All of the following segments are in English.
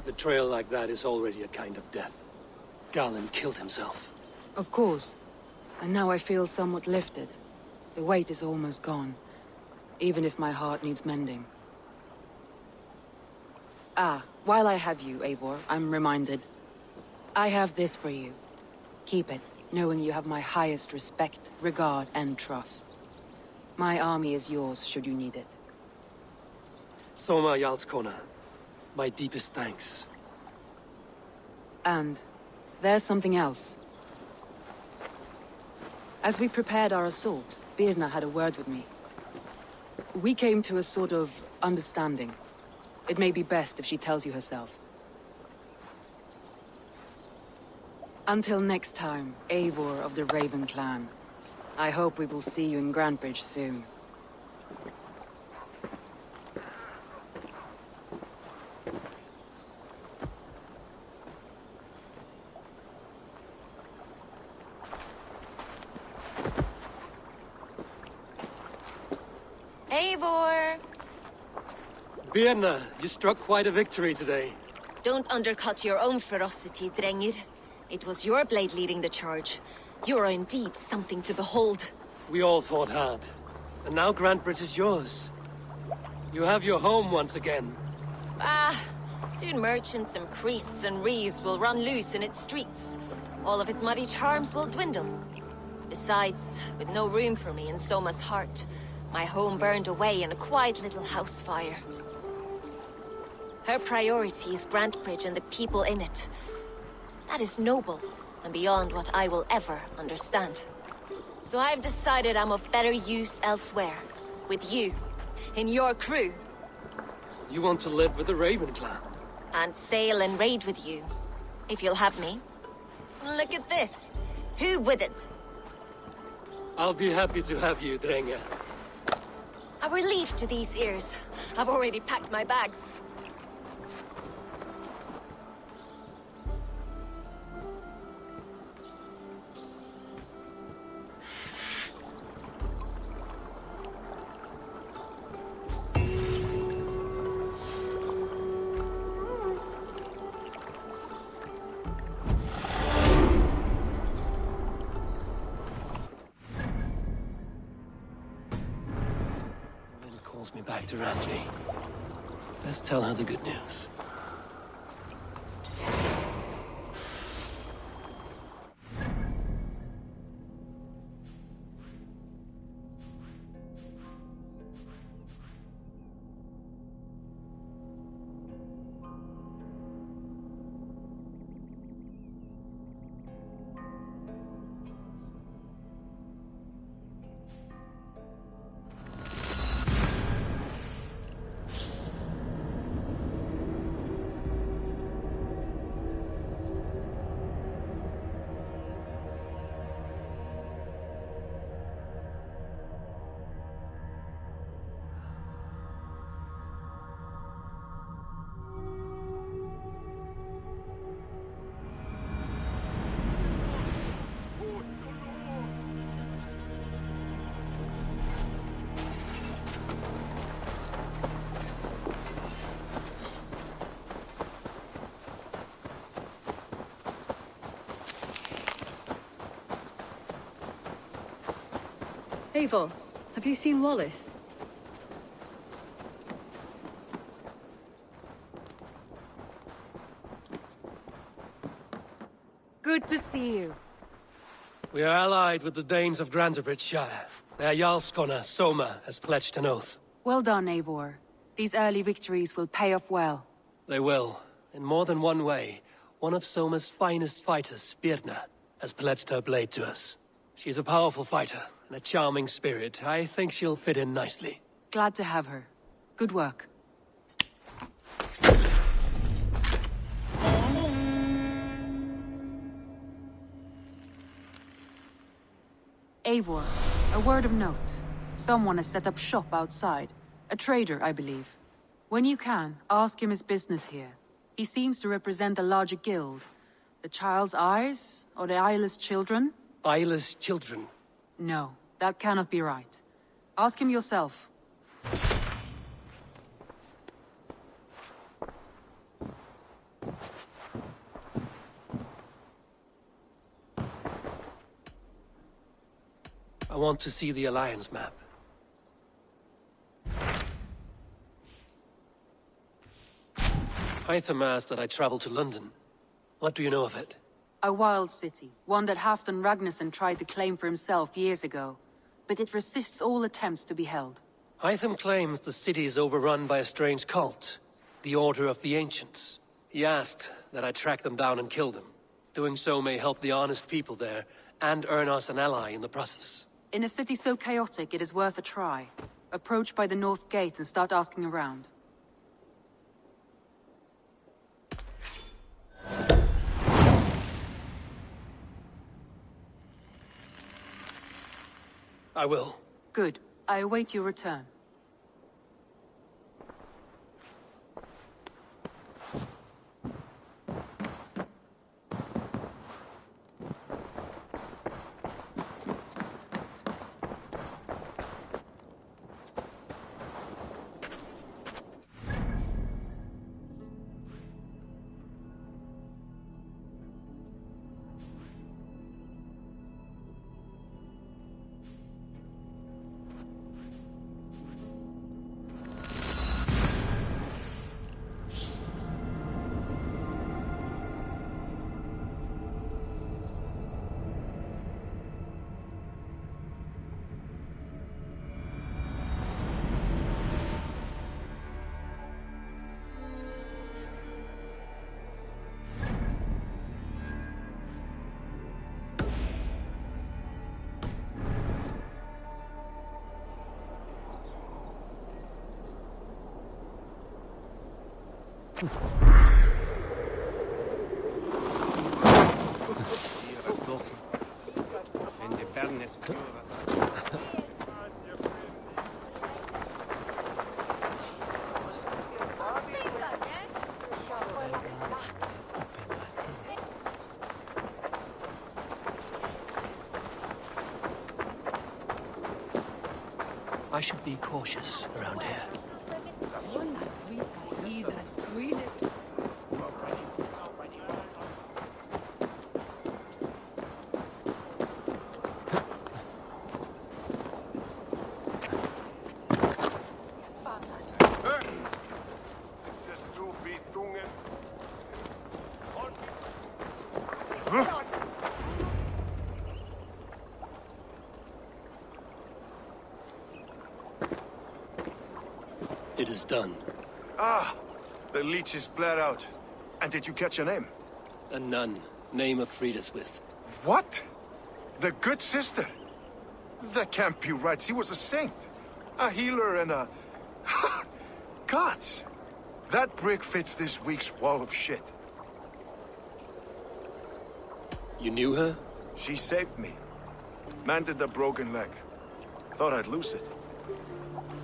Betrayal like that is already a kind of death. Galen killed himself. Of course. And now I feel somewhat lifted. The weight is almost gone. Even if my heart needs mending. Ah, while I have you, Eivor, I'm reminded. I have this for you. Keep it, knowing you have my highest respect, regard, and trust. My army is yours, should you need it. Soma Jarlskona, my deepest thanks. And there's something else. As we prepared our assault, Birna had a word with me. We came to a sort of understanding. It may be best if she tells you herself. Until next time, Eivor of the Raven Clan. I hope we will see you in Grantebridge soon. Eivor! Birna, you struck quite a victory today. Don't undercut your own ferocity, Drengir. It was your blade leading the charge. You are indeed something to behold. We all fought hard. And now Grantebridge is yours. You have your home once again. Soon merchants and priests and reeves will run loose in its streets. All of its muddy charms will dwindle. Besides, with no room for me in Soma's heart, my home burned away in a quiet little house fire. Her priority is Grantebridge and the people in it. That is noble, and beyond what I will ever understand. So I've decided I'm of better use elsewhere. With you. In your crew. You want to live with the Raven Clan? And sail and raid with you. If you'll have me. Look at this. Who wouldn't? I'll be happy to have you, Drenge. A relief to these ears. I've already packed my bags. Me back to Randvi. Let's tell her the good news. Eivor, have you seen Wallace? Good to see you. We are allied with the Danes of Grantebridge Shire. Their Jarlskona, Soma, has pledged an oath. Well done, Eivor. These early victories will pay off well. They will. In more than one way, one of Soma's finest fighters, Birna, has pledged her blade to us. She's a powerful fighter and a charming spirit. I think she'll fit in nicely. Glad to have her. Good work. Eivor, a word of note. Someone has set up shop outside. A trader, I believe. When you can, ask him his business here. He seems to represent a larger guild. The Child's Eyes? Or the Eyeless Children? Eyeless children. No, that cannot be right. Ask him yourself. I want to see the Alliance map. Hytham asked that I travel to London. What do you know of it? A wild city, one that Halfdan Ragnarsson tried to claim for himself years ago. But it resists all attempts to be held. Hytham claims the city is overrun by a strange cult, the Order of the Ancients. He asked that I track them down and kill them. Doing so may help the honest people there, and earn us an ally in the process. In a city so chaotic, it is worth a try. Approach by the North Gate and start asking around. I will. Good. I await your return. I should be cautious around here. It is done. Ah, the leech is bled out. And did you catch her name? A nun, name of Frideswith. What? The good sister? That can't be right. She was a saint. A healer and a... Gods! That brick fits this week's wall of shit. You knew her? She saved me. Mended a broken leg. Thought I'd lose it.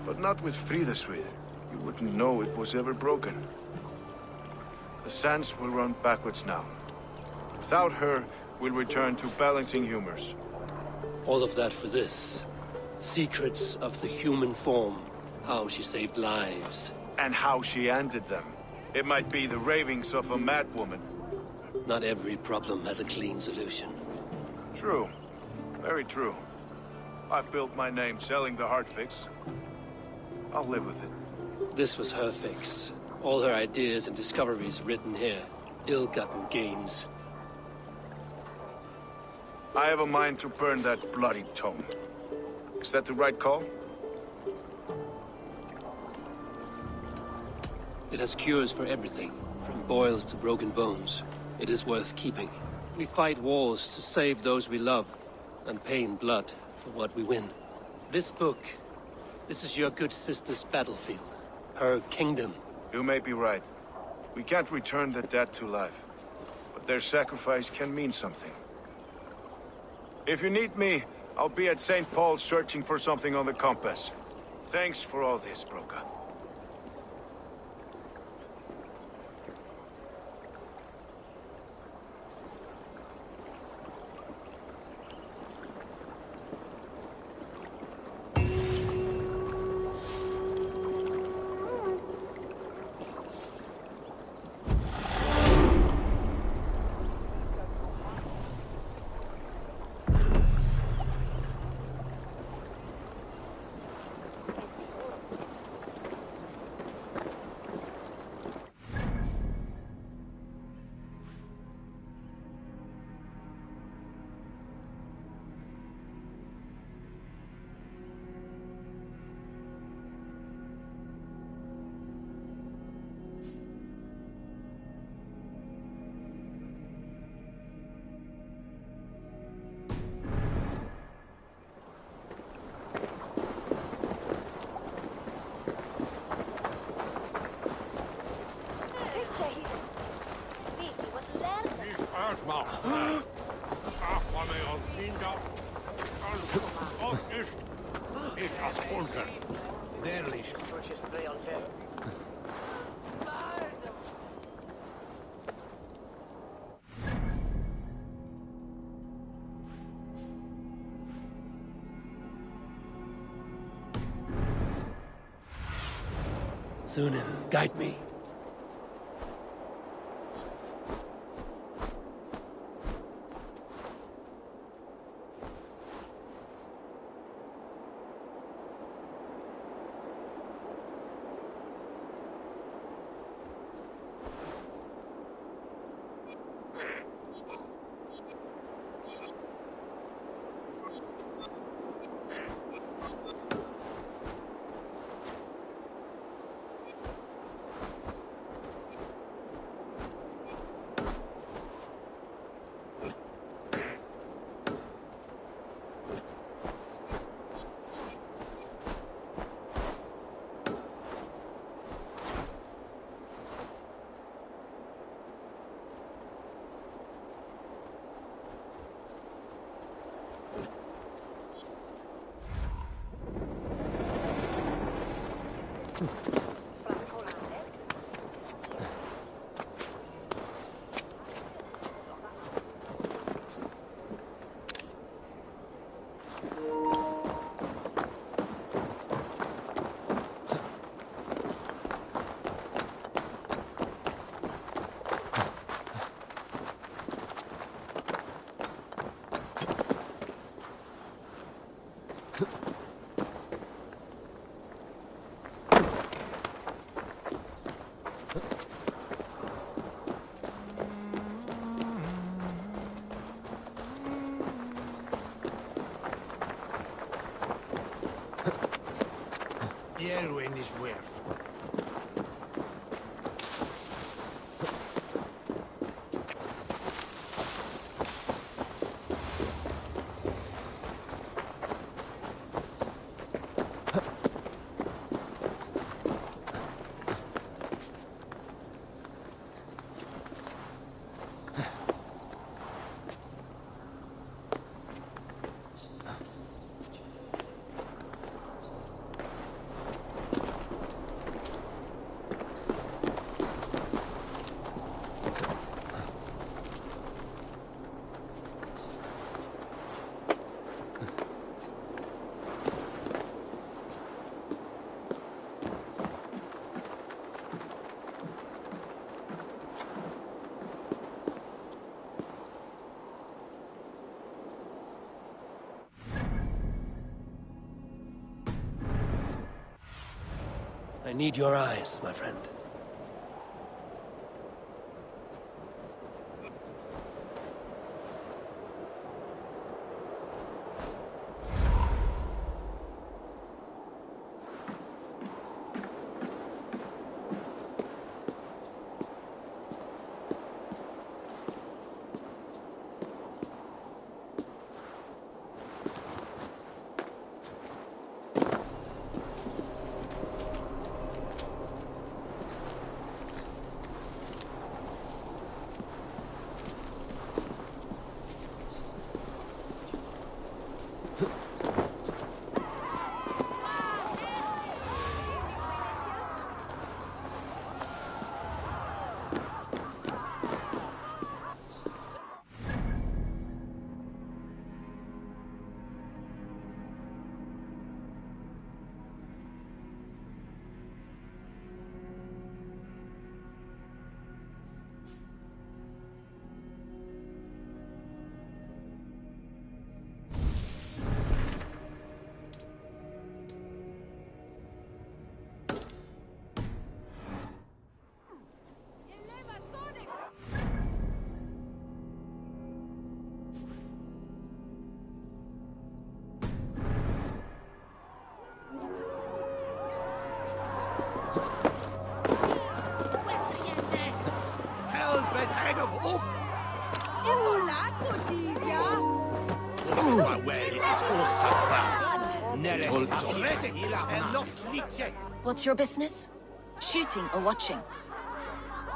But not with Frideswith. You wouldn't know it was ever broken. The sands will run backwards now. Without her, we'll return to balancing humors. All of that for this. Secrets of the human form. How she saved lives. And how she ended them. It might be the ravings of a madwoman. Not every problem has a clean solution. True. Very true. I've built my name selling the heart fix. I'll live with it. This was her fix. All her ideas and discoveries written here. Ill-gotten gains. I have a mind to burn that bloody tome. Is that the right call? It has cures for everything, from boils to broken bones. It is worth keeping. We fight wars to save those we love, and pay in blood for what we win. This book, this is your good sister's battlefield. Her kingdom. You may be right. We can't return the dead to life. But their sacrifice can mean something. If you need me, I'll be at St. Paul's searching for something on the compass. Thanks for all this, Broca. mal. Ach, mig och Sinda. Och ist das unten. Der liegt. Sunan, guide me. Elwyn is where? I need your eyes, my friend. What's your business? Shooting or watching?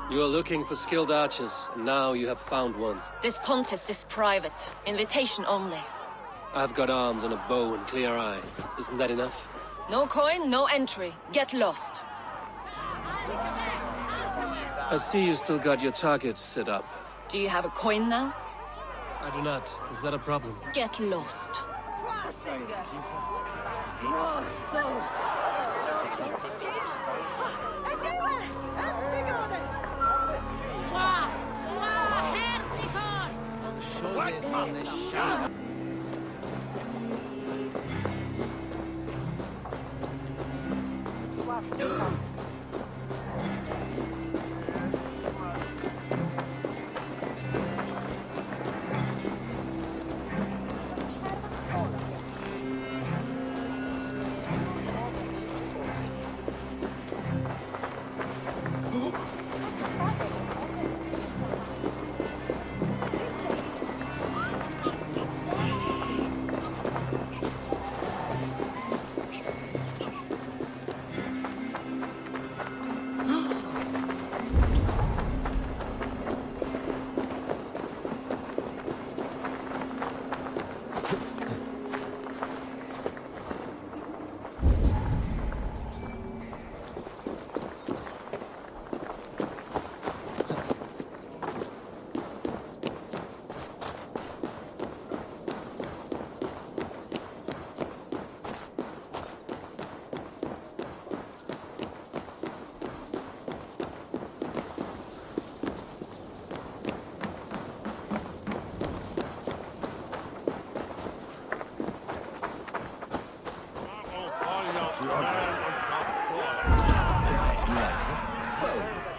You are looking for skilled archers, and now you have found one. This contest is private. Invitation only. I've got arms and a bow and clear eye. Isn't that enough? No coin, no entry. Get lost. I see you still got your targets set up. Do you have a coin now? I do not. Is that a problem? Get lost.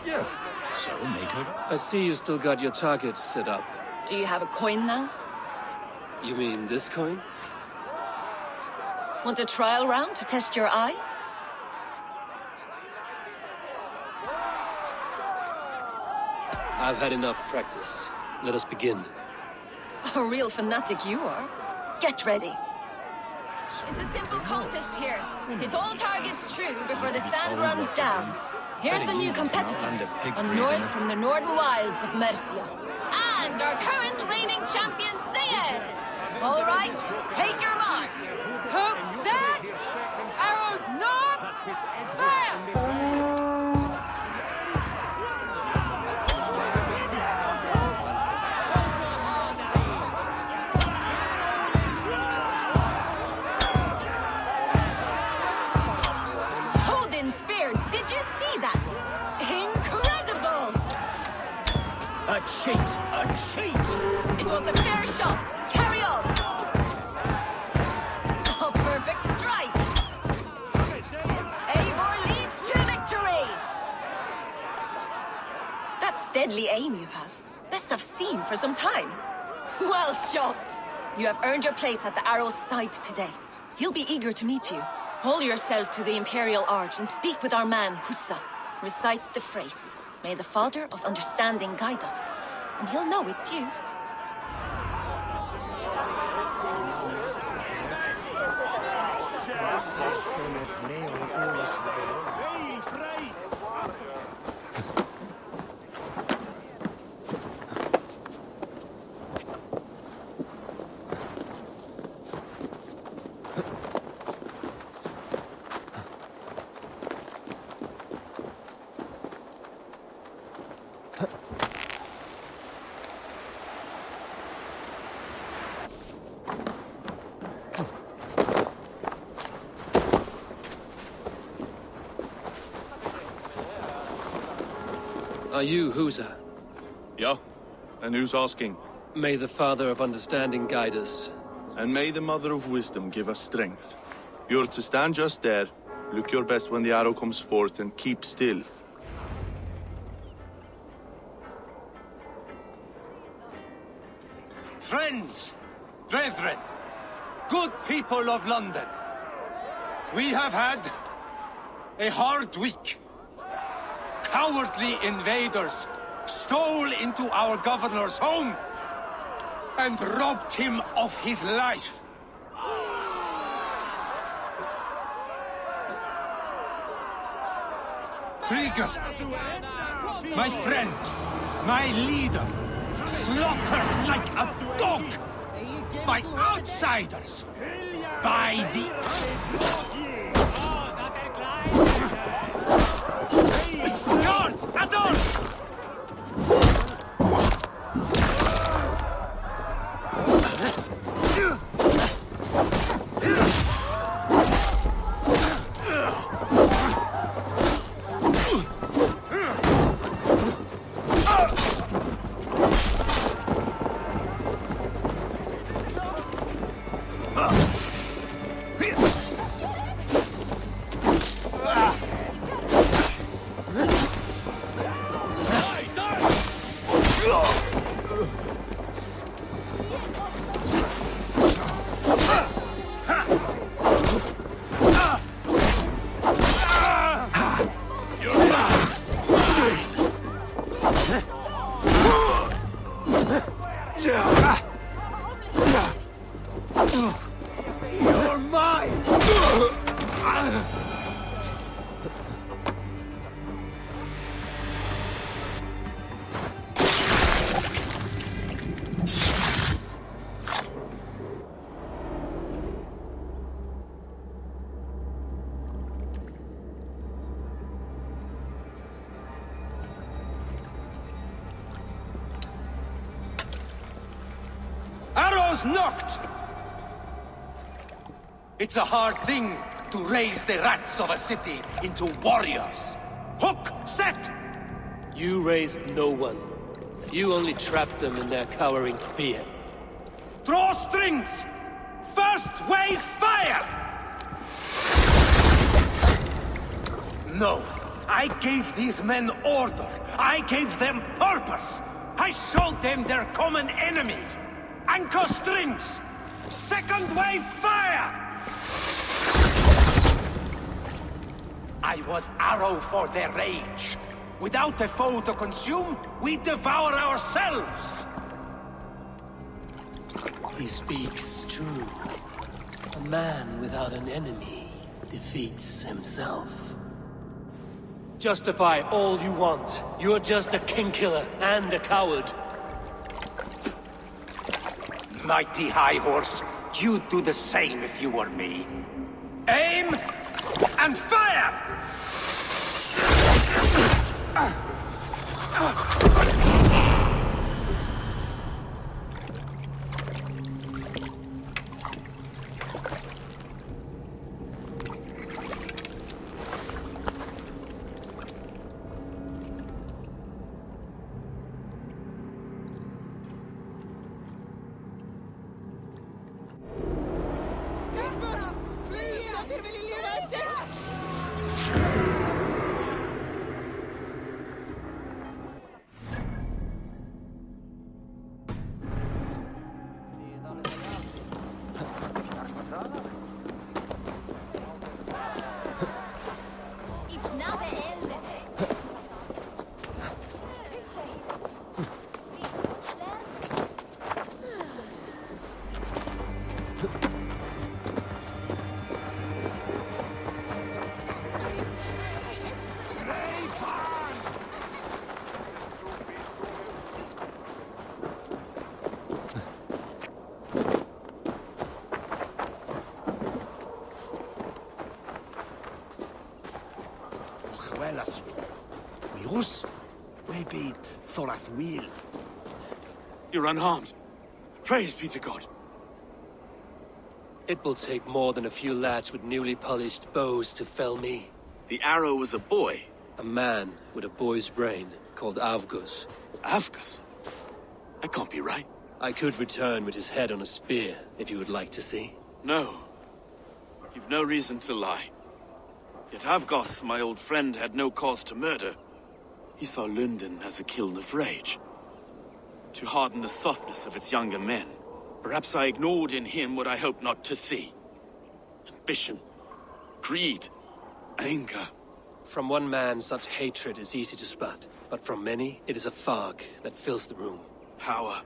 Yes. So make her. I see you still got your targets set up. Do you have a coin now? You mean this coin? Want a trial round to test your eye? I've had enough practice. Let us begin. A real fanatic you are. Get ready. It's a simple contest here. Hit all targets true before the sand runs down. Here's the new competitor, a Norse from the northern wilds of Mercia. And our current reigning champion, Sayer. All right, take your mark. Hook set! Arrows not! Fire! Odin spear, did you see that? Incredible! A cheat! A cheat! It was a fair shot. Carry on. A perfect strike. Eivor leads to victory. That's deadly aim you have. Best I've seen for some time. Well shot. You have earned your place at the arrow's side today. He'll be eager to meet you. Hold yourself to the Imperial Arch and speak with our man, Hussa. Recite the phrase. May the Father of Understanding guide us. And he'll know it's you. Are you Husa? Yeah, and who's asking? May the Father of Understanding guide us. And may the Mother of Wisdom give us strength. You're to stand just there, look your best when the arrow comes forth, and keep still. Friends, brethren, good people of London, we have had a hard week. Cowardly invaders stole into our governor's home and robbed him of his life. Trigger, my friend, my leader, slaughtered like a dog by outsiders, by the... Guards, at arms! You're mine! Arrows knocked! It's a hard thing to raise the rats of a city into warriors. Hook, set! You raised no one. You only trapped them in their cowering fear. Draw strings! First wave fire! No, I gave these men order. I gave them purpose. I showed them their common enemy. Anchor strings! Second wave fire! I was arrow for their rage. Without a foe to consume, we devour ourselves! He speaks true. A man without an enemy defeats himself. Justify all you want. You're just a king-killer and a coward. Mighty High Horse, you'd do the same if you were me. Aim and fire! You're unharmed. Praise be to God. It will take more than a few lads with newly polished bows to fell me. The arrow was a boy. A man with a boy's brain, called Avgus. Avgus? That can't be right. I could return with his head on a spear, if you would like to see. No. You've no reason to lie. Yet Avgos, my old friend, had no cause to murder. He saw London as a kiln of rage, to harden the softness of its younger men. Perhaps I ignored in him what I hoped not to see. Ambition, greed, anger. From one man, such hatred is easy to spot, but from many, it is a fog that fills the room. Power.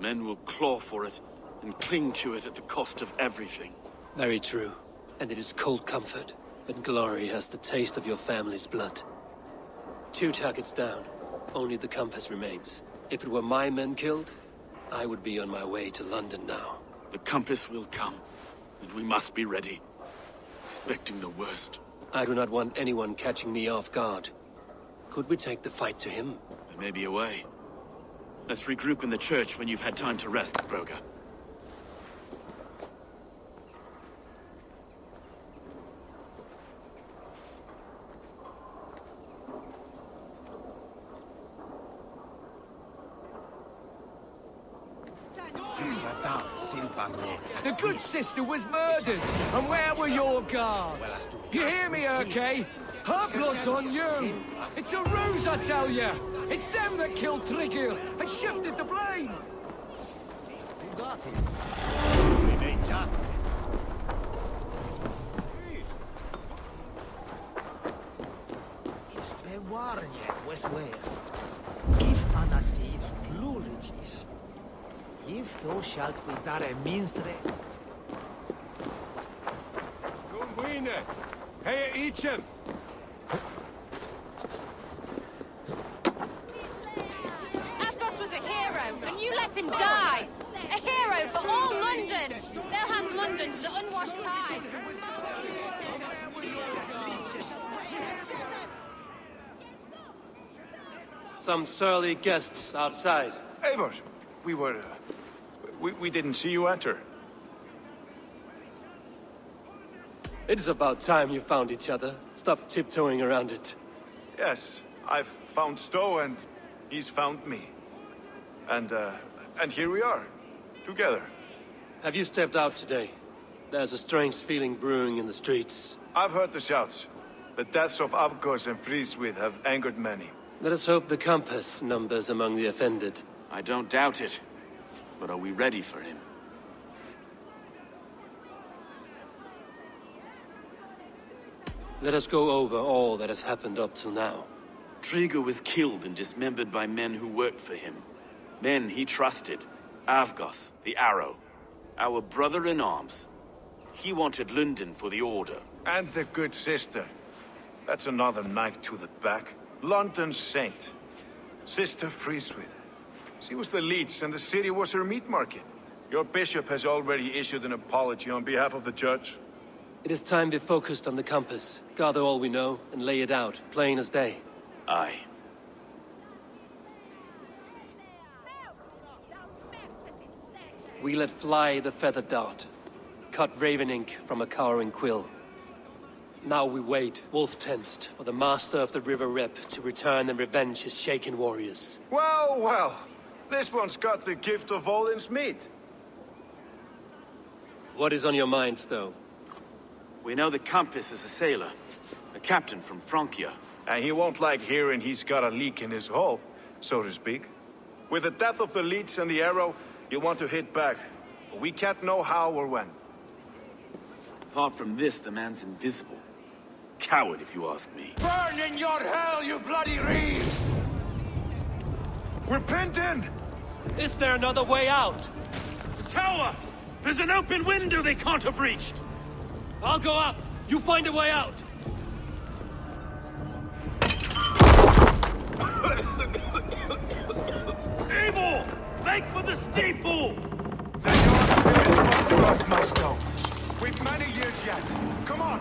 Men will claw for it and cling to it at the cost of everything. Very true. And it is cold comfort. but glory has the taste of your family's blood. 2 targets down. Only the compass remains. If it were my men killed, I would be on my way to London now. The compass will come, and we must be ready. Expecting the worst. I do not want anyone catching me off guard. Could we take the fight to him? There may be a way. Let's regroup in the church when you've had time to rest, Broga. The good sister was murdered, and where were your guards? You hear me, Urke? Her blood's on you! It's a ruse, I tell you! It's them that killed Trigil and shifted the blame! You got it. Bewarnie, Westware. If anasid plurigis. If thou shalt be dare minstre. Gumwine! Hey, Eacham! Avgos was a hero, and you let him die! A hero for all London! They'll hand London to the unwashed tide! Some surly guests outside. Eivor, we didn't see you enter. It is about time you found each other. Stop tiptoeing around it. Yes, I've found Stowe and he's found me. And here we are, together. Have you stepped out today? There's a strange feeling brewing in the streets. I've heard the shouts. The deaths of Avgos and Friswith have angered many. Let us hope the compass numbers among the offended. I don't doubt it. But are we ready for him? Let us go over all that has happened up till now. Trigo was killed and dismembered by men who worked for him. Men he trusted. Avgos, the Arrow. Our brother-in-arms. He wanted London for the Order. And the good sister. That's another knife to the back. London's saint. Sister Friswith. She was the leech and the city was her meat market. Your bishop has already issued an apology on behalf of the church. It is time we focused on the compass. Gather all we know and lay it out, plain as day. Aye. We let fly the feather dart. Cut raven ink from a cowering quill. Now we wait, wolf-tensed, for the master of the River Rep to return and revenge his shaken warriors. Well, well. This one's got the gift of Odin's meat. What is on your mind, Stowe? We know the compass is a sailor. A captain from Francia. And he won't like hearing he's got a leak in his hull, so to speak. With the death of the leech and the arrow, you want to hit back. But we can't know how or when. Apart from this, the man's invisible. Coward, if you ask me. Burn in your hell, you bloody reeves! We're pinned in! Is there another way out? The tower! There's an open window they can't have reached! I'll go up. You find a way out. Eivor! Make for the steeple! The Lord's still a spot for us, my Stowe. We've many years yet. Come on!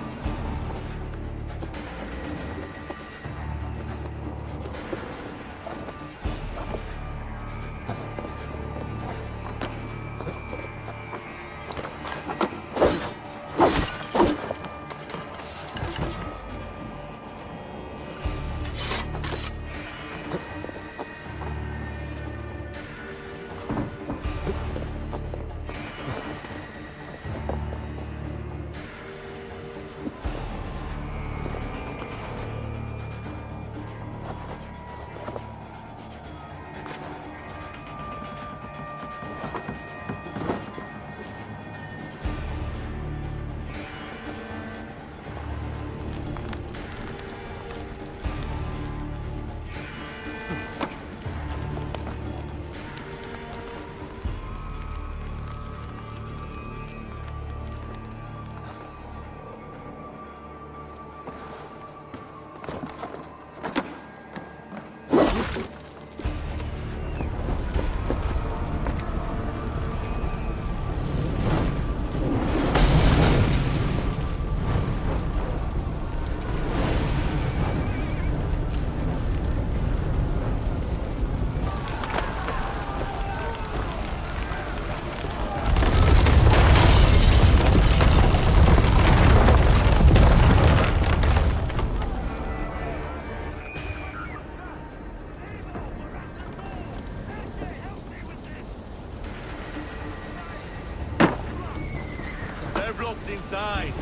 blazing sides.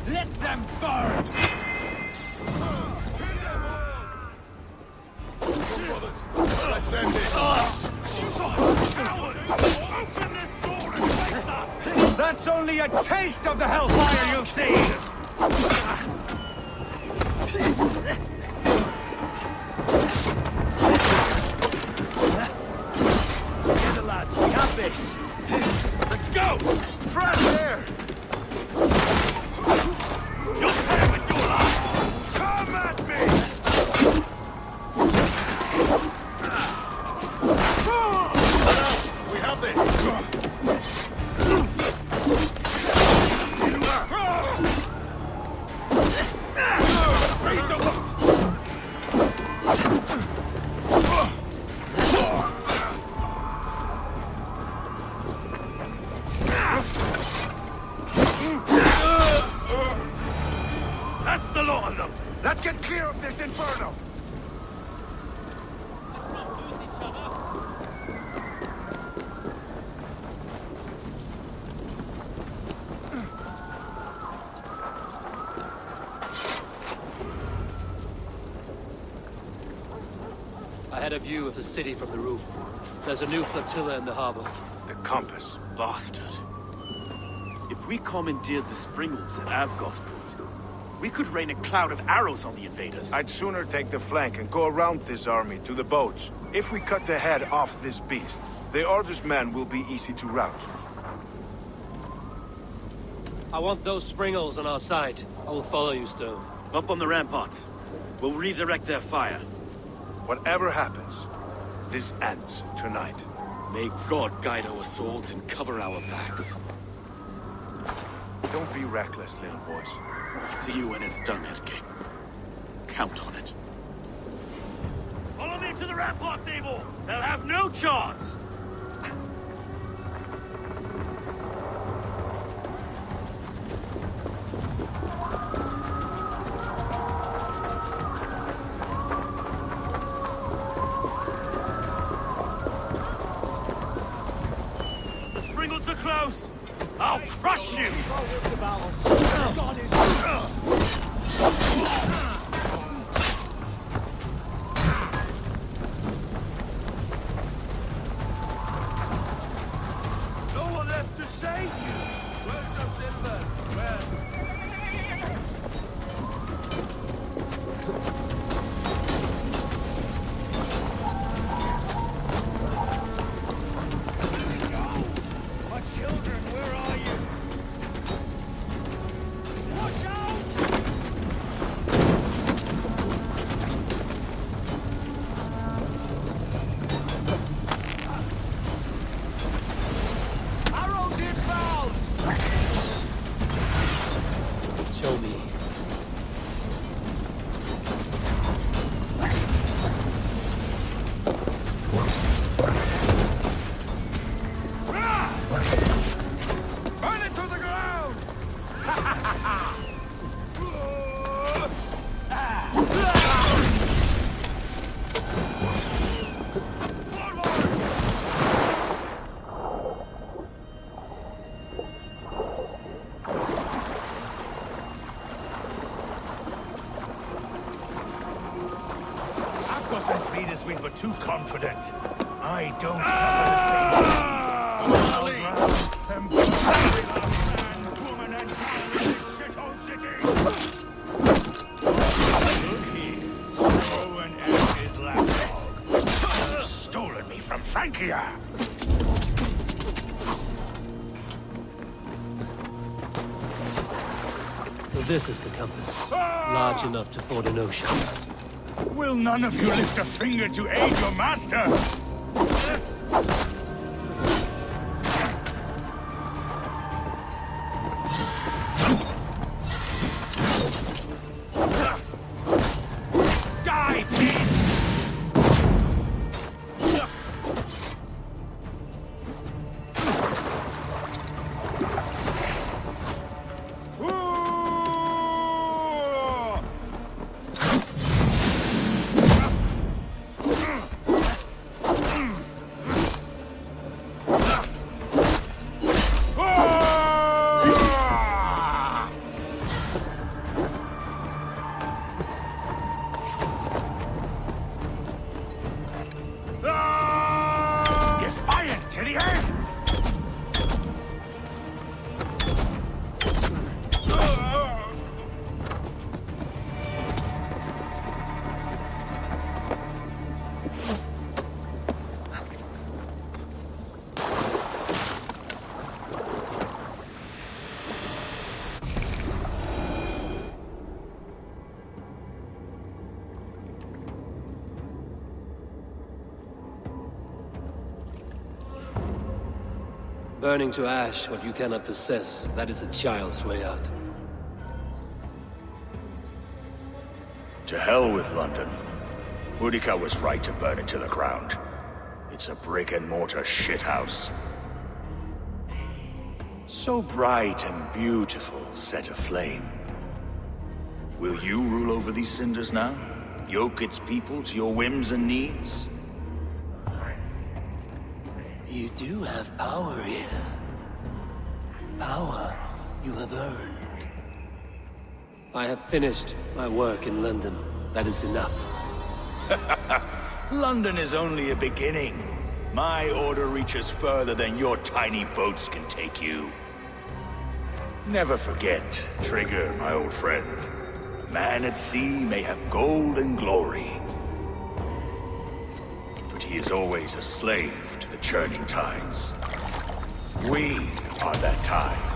Let them burn! Let's end it. Open this door and face us! That's only a taste of the hellfire you'll see! Together, lads, we have this! Let's go! Fresh air! You'll pay with your life! Come at me! We have this! That's the lot of them! Let's get clear of this inferno! I had a view of the city from the roof. There's a new flotilla in the harbor. The compass. Bastard. If we commandeered the Springles at Avgosport, we could rain a cloud of arrows on the invaders. I'd sooner take the flank and go around this army to the boats. If we cut the head off this beast, the Order's men will be easy to rout. I want those Springles on our side. I will follow you, Stone. Up on the ramparts. We'll redirect their fire. Whatever happens, this ends tonight. May God guide our swords and cover our backs. Don't be reckless, little boys. I'll see you when it's done, Edgar. Count on it. Follow me to the ramparts, Abel! They'll have no chance! The Springles are close! I'll crush you! No one left to save you! Where's the silver? Where? My children, where are you? Watch out! Arrows inbound! Show me. Burn it to the ground! Akos and Friedeswin were too confident. I don't them woman and child in this shithole city. Look here, Owen and his lapdog. You've stolen me from Frankia. So this is the compass. Large enough to ford an ocean. Will none of you lift a finger to aid your master? Die, beast! Burning to ash what you cannot possess, that is a child's way out. To hell with London. Boudica was right to burn it to the ground. It's a brick-and-mortar shithouse. So bright and beautiful, set aflame. Will you rule over these cinders now? Yoke its people to your whims and needs? You do have power here. Power you have earned. I have finished my work in London. That is enough. London is only a beginning. My order reaches further than your tiny boats can take you. Never forget, Trigger, my old friend. Man at sea may have gold and glory, but he is always a slave to the churning tides. We are that tide.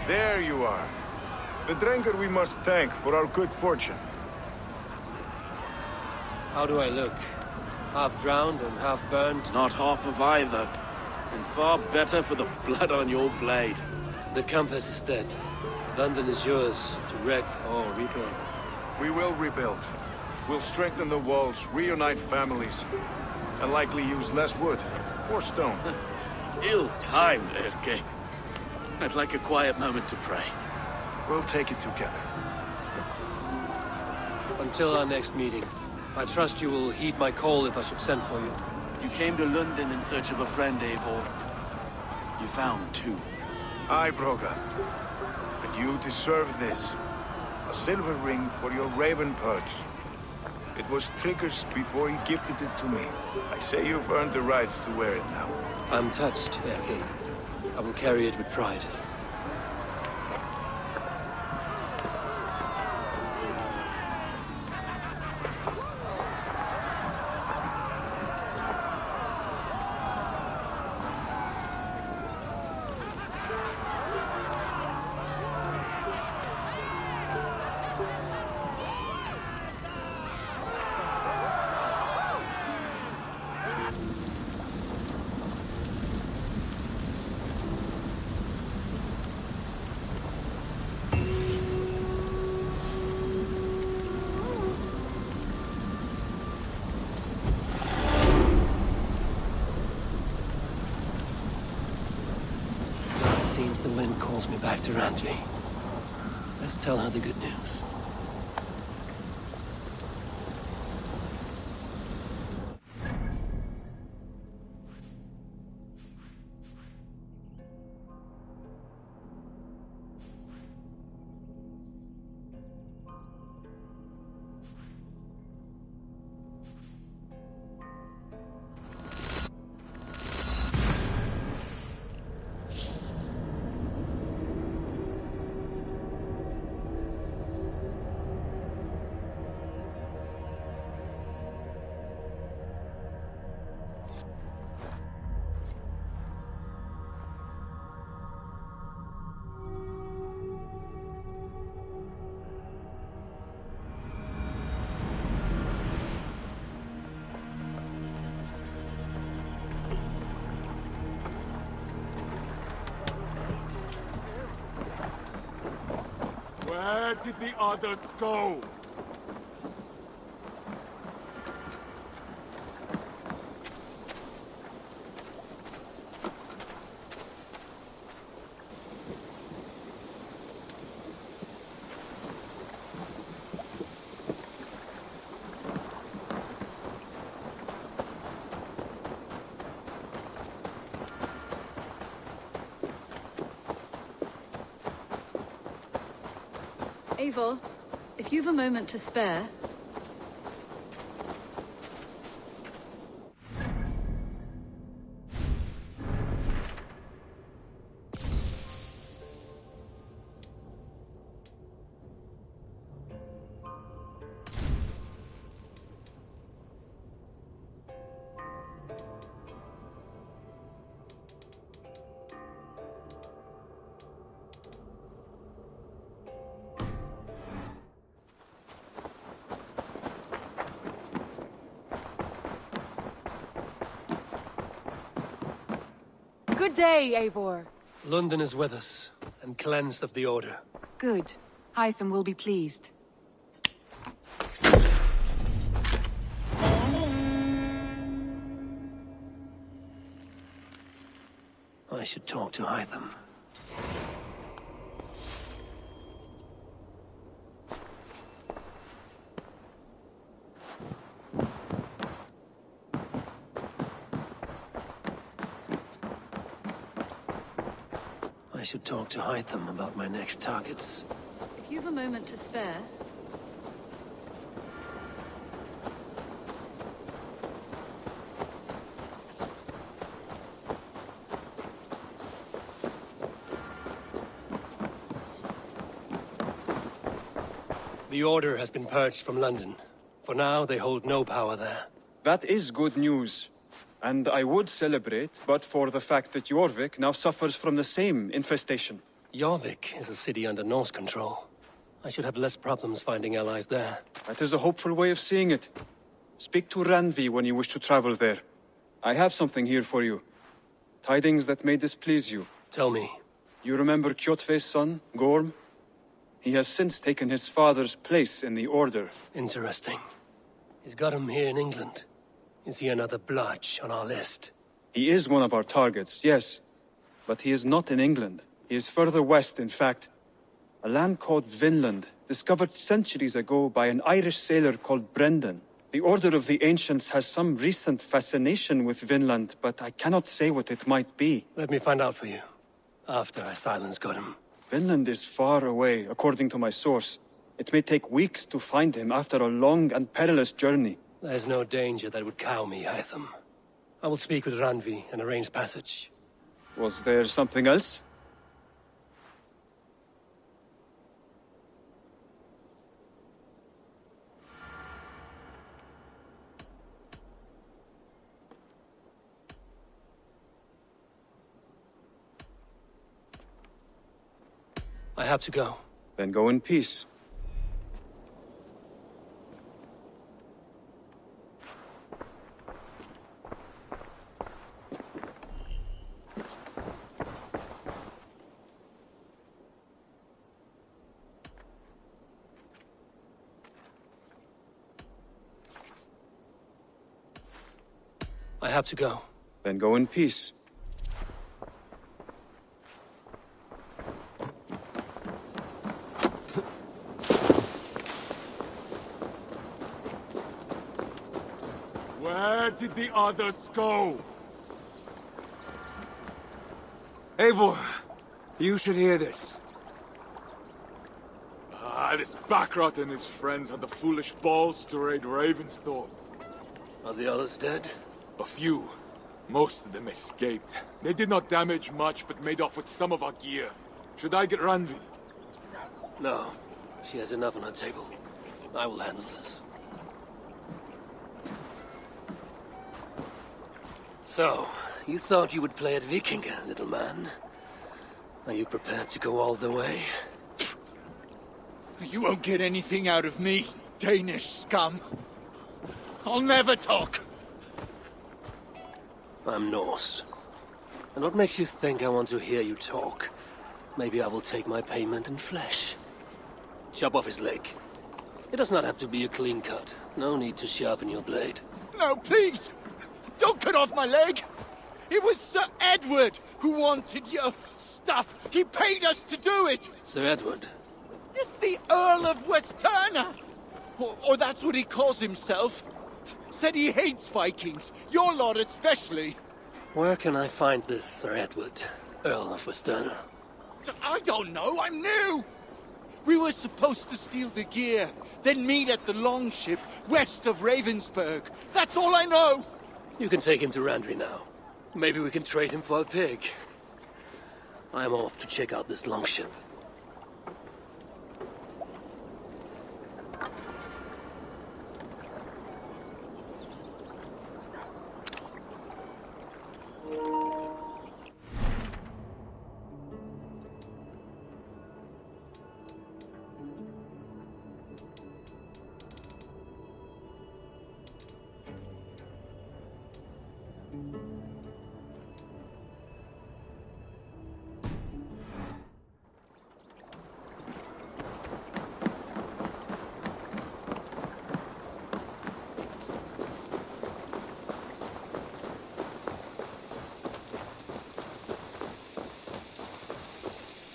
There you are. The Drenker we must thank for our good fortune. How do I look? Half drowned and half burned? Not half of either. And far better for the blood on your blade. The compass is dead. London is yours to wreck or rebuild. We will rebuild. We'll strengthen the walls, reunite families, and likely use less wood or stone. Ill-timed, Erke. I'd like a quiet moment to pray. We'll take it together. Until our next meeting, I trust you will heed my call if I should send for you. You came to London in search of a friend, Eivor. You found two. Aye, Broga. And you deserve this. A silver ring for your raven perch. It was Trigger's before he gifted it to me. I say you've earned the right to wear it now. I'm touched, Erke. I will carry it with pride. Seems the wind calls me back to Randvi. Let's tell her the good news. Where did the others go? Eivor, if you've a moment to spare... Good day, Eivor. London is with us, and cleansed of the Order. Good. Hytham will be pleased. I should talk to Hytham. I should talk to Hytham about my next targets. If you've a moment to spare... The Order has been purged from London. For now, they hold no power there. That is good news. And I would celebrate, but for the fact that Jorvik now suffers from the same infestation. Jorvik is a city under Norse control. I should have less problems finding allies there. That is a hopeful way of seeing it. Speak to Randvi when you wish to travel there. I have something here for you. Tidings that may displease you. Tell me. You remember Kjotve's son, Gorm? He has since taken his father's place in the Order. Interesting. He's got him here in England. Is he another blotch on our list? He is one of our targets, yes. But he is not in England. He is further west, in fact. A land called Vinland, discovered centuries ago by an Irish sailor called Brendan. The Order of the Ancients has some recent fascination with Vinland, but I cannot say what it might be. Let me find out for you, after I silence Godham. Vinland is far away, according to my source. It may take weeks to find him after a long and perilous journey. There's no danger that would cow me, Hytham. I will speak with Randvi and arrange passage. Was there something else? I have to go. Then go in peace. I have to go. Then go in peace. Where did the others go? Eivor, you should hear this. This Backrot and his friends had the foolish balls to raid Ravensthorpe. Are the others dead? A few. Most of them escaped. They did not damage much, but made off with some of our gear. Should I get Randvi? No. She has enough on her table. I will handle this. So, you thought you would play at Vikinga, little man? Are you prepared to go all the way? You won't get anything out of me, Danish scum. I'll never talk. I'm Norse. And what makes you think I want to hear you talk? Maybe I will take my payment in flesh. Chop off his leg. It does not have to be a clean cut. No need to sharpen your blade. No, please! Don't cut off my leg! It was Sir Edward who wanted your stuff. He paid us to do it! Sir Edward? It's the Earl of Westerna! Or that's what he calls himself. Said he hates Vikings, your lot especially. Where can I find this Sir Edward, Earl of Westerna? I don't know, I'm new! We were supposed to steal the gear, then meet at the longship west of Ravensburg. That's all I know! You can take him to Randri now. Maybe we can trade him for a pig. I am off to check out this longship.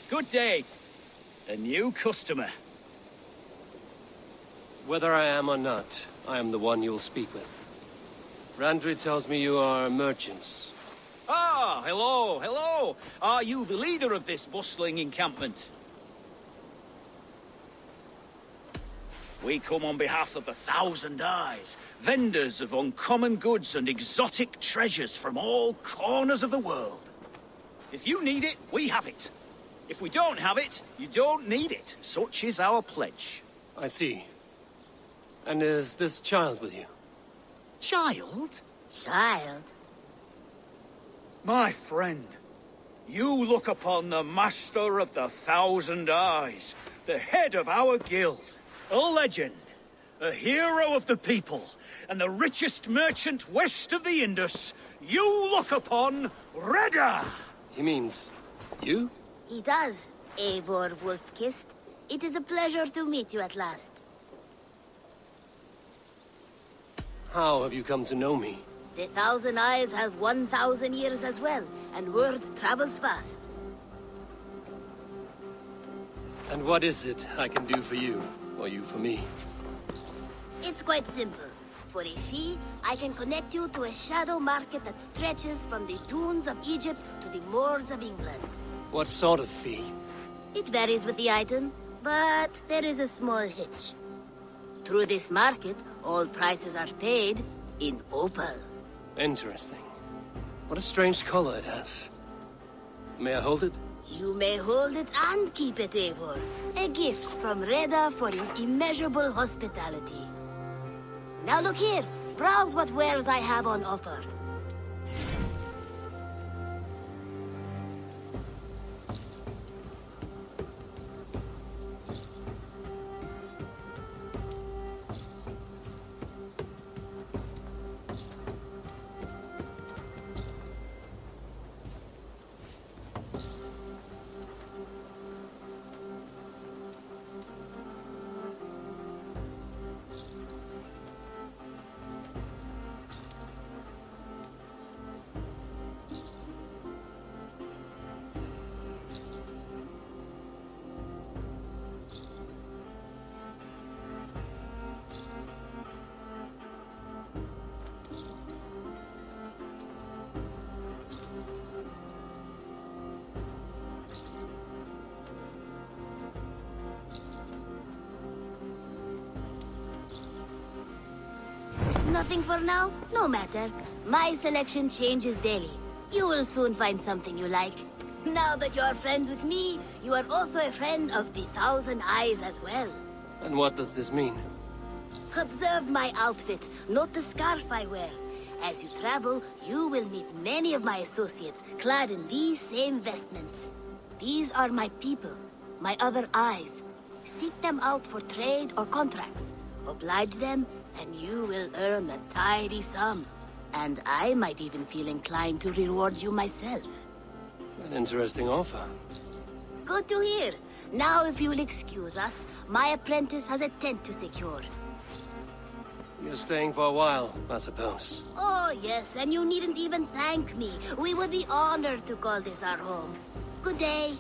Good day. A new customer. Whether I am or not, I am the one you'll speak with. Randri tells me you are merchants. Ah, hello, hello. Are you the leader of this bustling encampment? We come on behalf of 1,000 Eyes, vendors of uncommon goods and exotic treasures from all corners of the world. If you need it, we have it. If we don't have it, you don't need it. Such is our pledge. I see. And is this child with you? Child? Child? My friend, you look upon the master of the 1,000 Eyes, the head of our guild, a legend, a hero of the people, and the richest merchant west of the Indus. You look upon Reda! He means you? He does, Eivor Wolf-Kissed. It is a pleasure to meet you at last. How have you come to know me? The 1,000 Eyes have 1,000 years as well, and word travels fast. And what is it I can do for you, or you for me? It's quite simple. For a fee, I can connect you to a shadow market that stretches from the dunes of Egypt to the moors of England. What sort of fee? It varies with the item, but there is a small hitch. Through this market, all prices are paid in opal. Interesting. What a strange color it has. May I hold it? You may hold it and keep it, Eivor. A gift from Reda for your immeasurable hospitality. Now look here. Browse what wares I have on offer. Nothing for now? No matter. My selection changes daily. You will soon find something you like. Now that you are friends with me, you are also a friend of the 1,000 Eyes as well. And what does this mean? Observe my outfit, note the scarf I wear. As you travel, you will meet many of my associates, clad in these same vestments. These are my people, my other eyes. Seek them out for trade or contracts. Oblige them, and you will earn a tidy sum. And I might even feel inclined to reward you myself. An interesting offer. Good to hear. Now, if you will excuse us, my apprentice has a tent to secure. You're staying for a while, I suppose. Oh, yes, and you needn't even thank me. We would be honored to call this our home. Good day.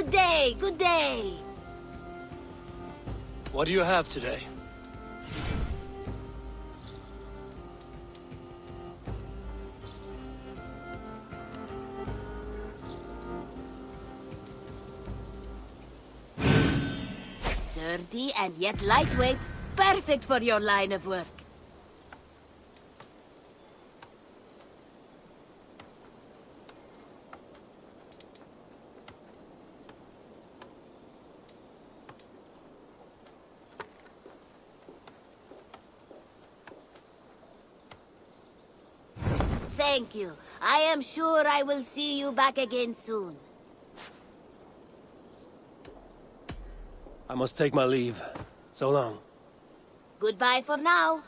Good day, good day. What do you have today? Sturdy and yet lightweight. Perfect for your line of work. Thank you. I am sure I will see you back again soon. I must take my leave. So long. Goodbye for now.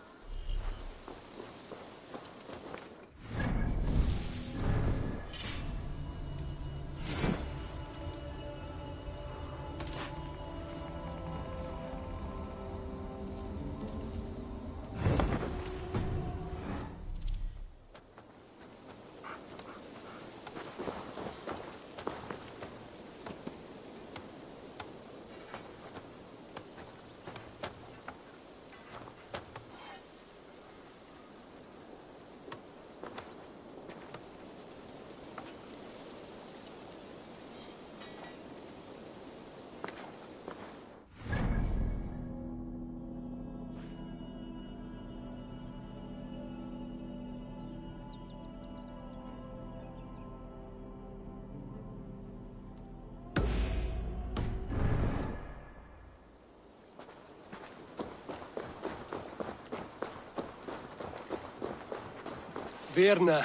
Birna,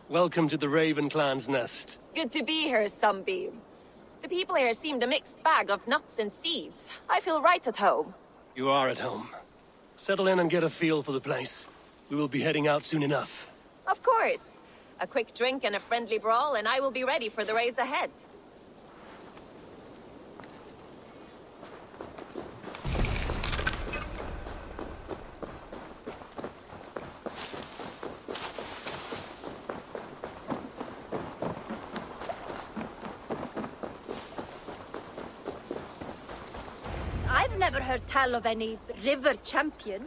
welcome to the Raven Clan's nest. Good to be here, Sunbeam. The people here seemed a mixed bag of nuts and seeds. I feel right at home. You are at home. Settle in and get a feel for the place. We will be heading out soon enough. Of course. A quick drink and a friendly brawl, and I will be ready for the raids ahead. I've never heard tell of any river champion.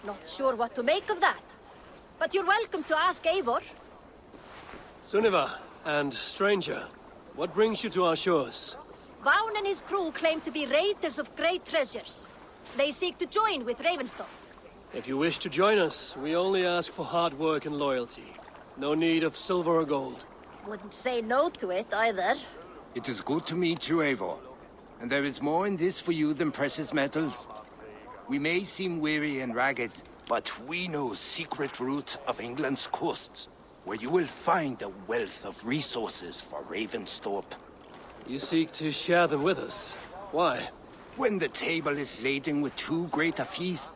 Not sure what to make of that. But you're welcome to ask Eivor. Sunniva, and stranger, what brings you to our shores? Vaun and his crew claim to be raiders of great treasures. They seek to join with Ravenstone. If you wish to join us, we only ask for hard work and loyalty. No need of silver or gold. Wouldn't say no to it, either. It is good to meet you, Eivor. And there is more in this for you than precious metals. We may seem weary and ragged, but we know secret routes of England's coasts, where you will find a wealth of resources for Ravensthorpe. You seek to share them with us. Why? When the table is laden with too great a feast,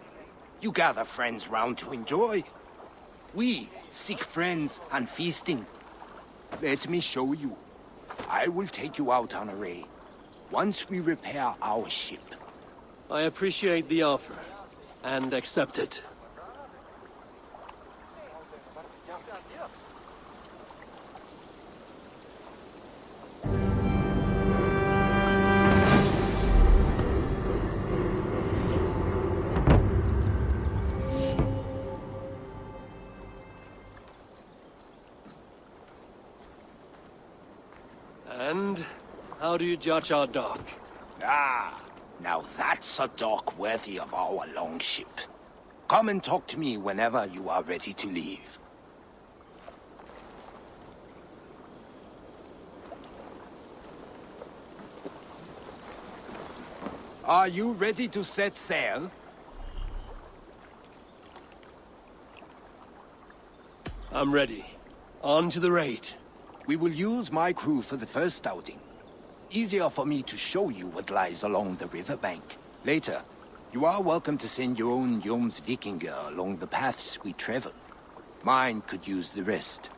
you gather friends round to enjoy. We seek friends and feasting. Let me show you. I will take you out on a raid. Once we repair our ship. I appreciate the offer, and accept it. And how do you judge our dock? Ah, now that's a dock worthy of our longship. Come and talk to me whenever you are ready to leave. Are you ready to set sail? I'm ready. On to the raid. We will use my crew for the first outing. Easier for me to show you what lies along the riverbank. Later, you are welcome to send your own Jomsvikinger along the paths we travel. Mine could use the rest.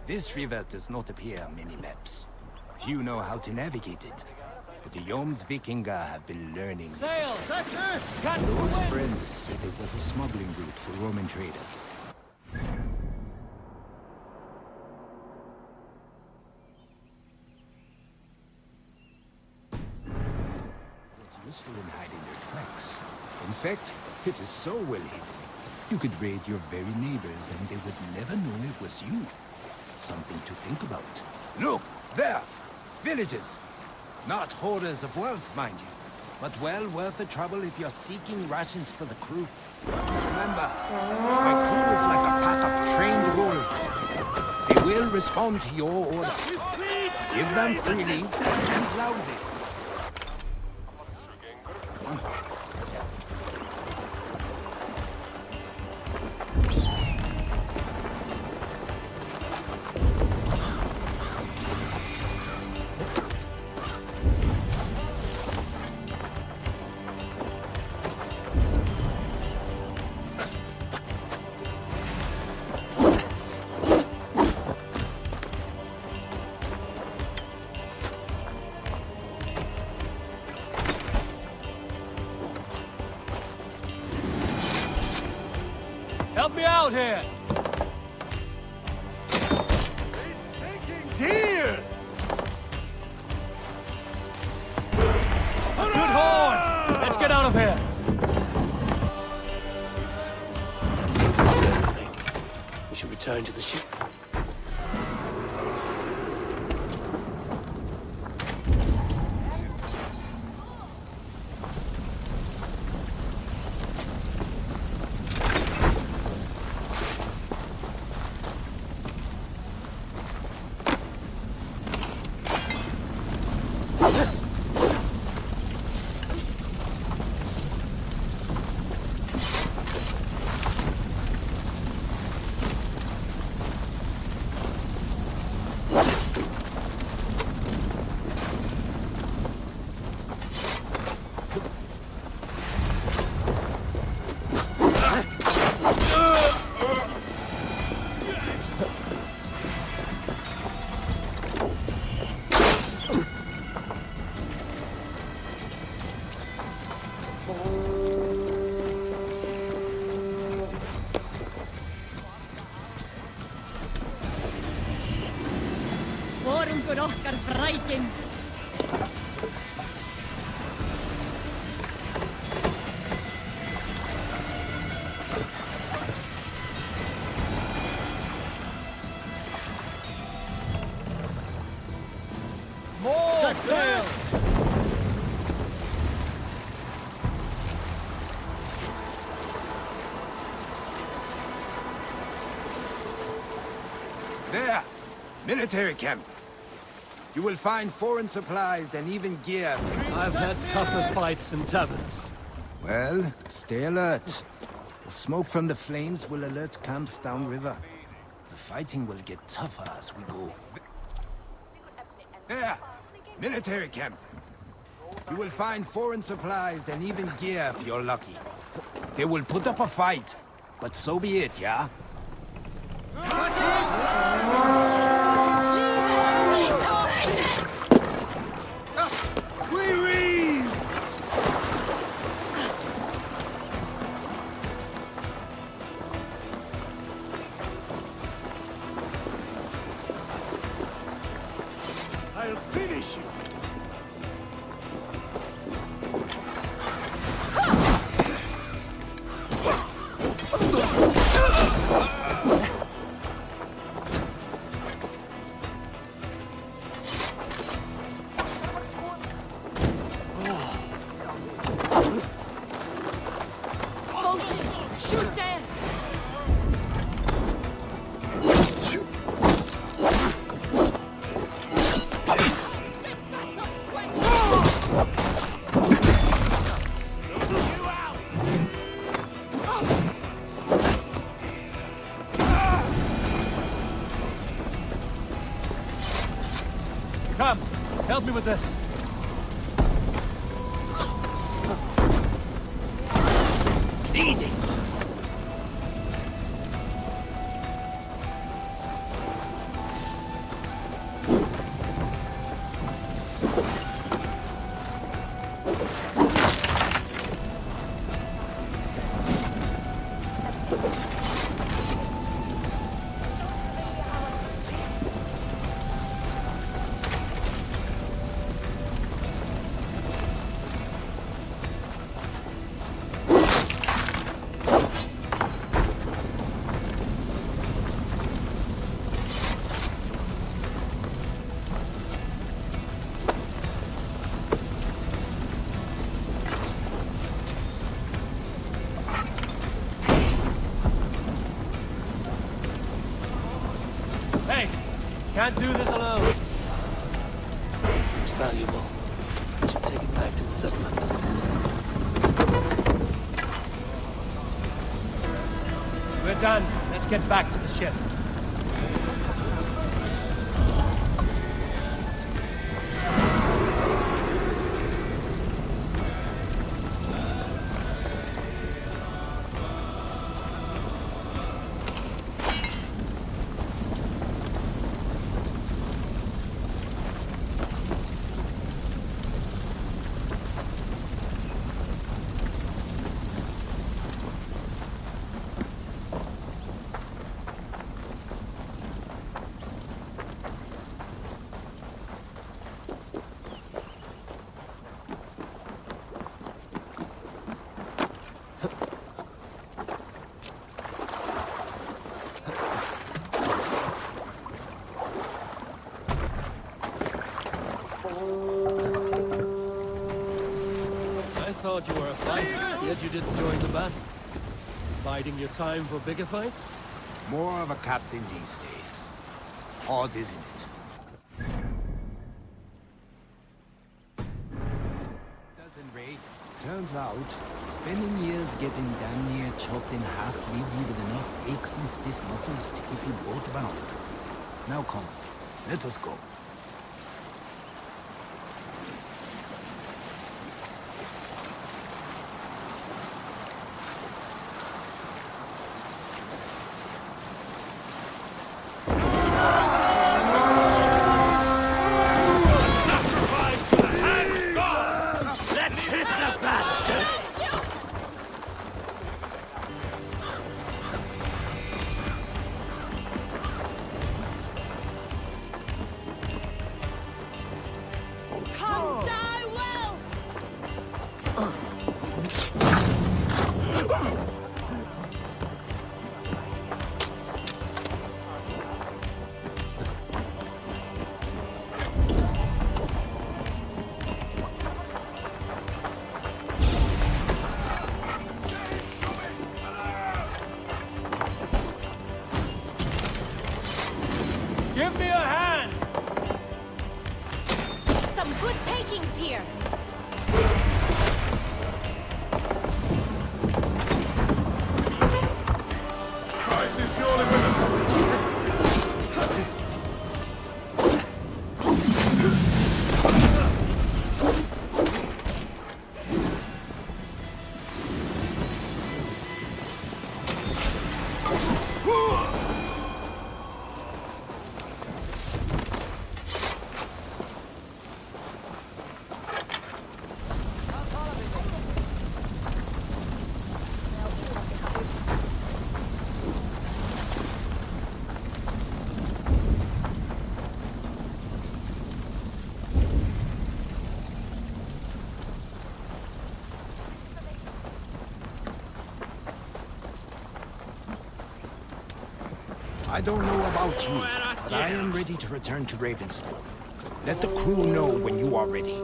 This river does not appear on many maps. Few know how to navigate it. But the Jomsvikinga have been learning it. Sail! Catch An the old wind! friend said it was a smuggling route for Roman traders. It was useful in hiding your tracks. In fact, it is so well hidden. You could raid your very neighbors and they would never know it was you. Something to think about. Look! There! Villages! Not hoarders of wealth, mind you, but well worth the trouble if you're seeking rations for the crew. Remember, my crew is like a pack of trained wolves. They will respond to your orders. Give them freely and loudly. Help me out here! Deer! Good horn! Let's get out of here! That seems to be everything. We should return to the ship. Vorungur okkar frækin. More sail! There! Military camp. You will find foreign supplies and even gear. I've had tougher fights in taverns. Well, stay alert. The smoke from the flames will alert camps downriver. The fighting will get tougher as we go. There! Military camp. You will find foreign supplies and even gear if you're lucky. They will put up a fight, but so be it, yeah? I'll finish you! Shoot there! Come, help me with this. Easy! Can't do this alone. This looks valuable. I should take it back to the settlement. We're done. Let's get back to the ship. I thought you were a fighter, yet you didn't join the battle. Biding your time for bigger fights? More of a captain these days. Odd, isn't it? Doesn't Ray? Turns out, spending years getting damn near chopped in half leaves you with enough aches and stiff muscles to keep you boat bound. Now come, let us go. Give me a hand! Some good takings here. I don't know about you, but I am ready to return to Ravenstone. Let the crew know when you are ready.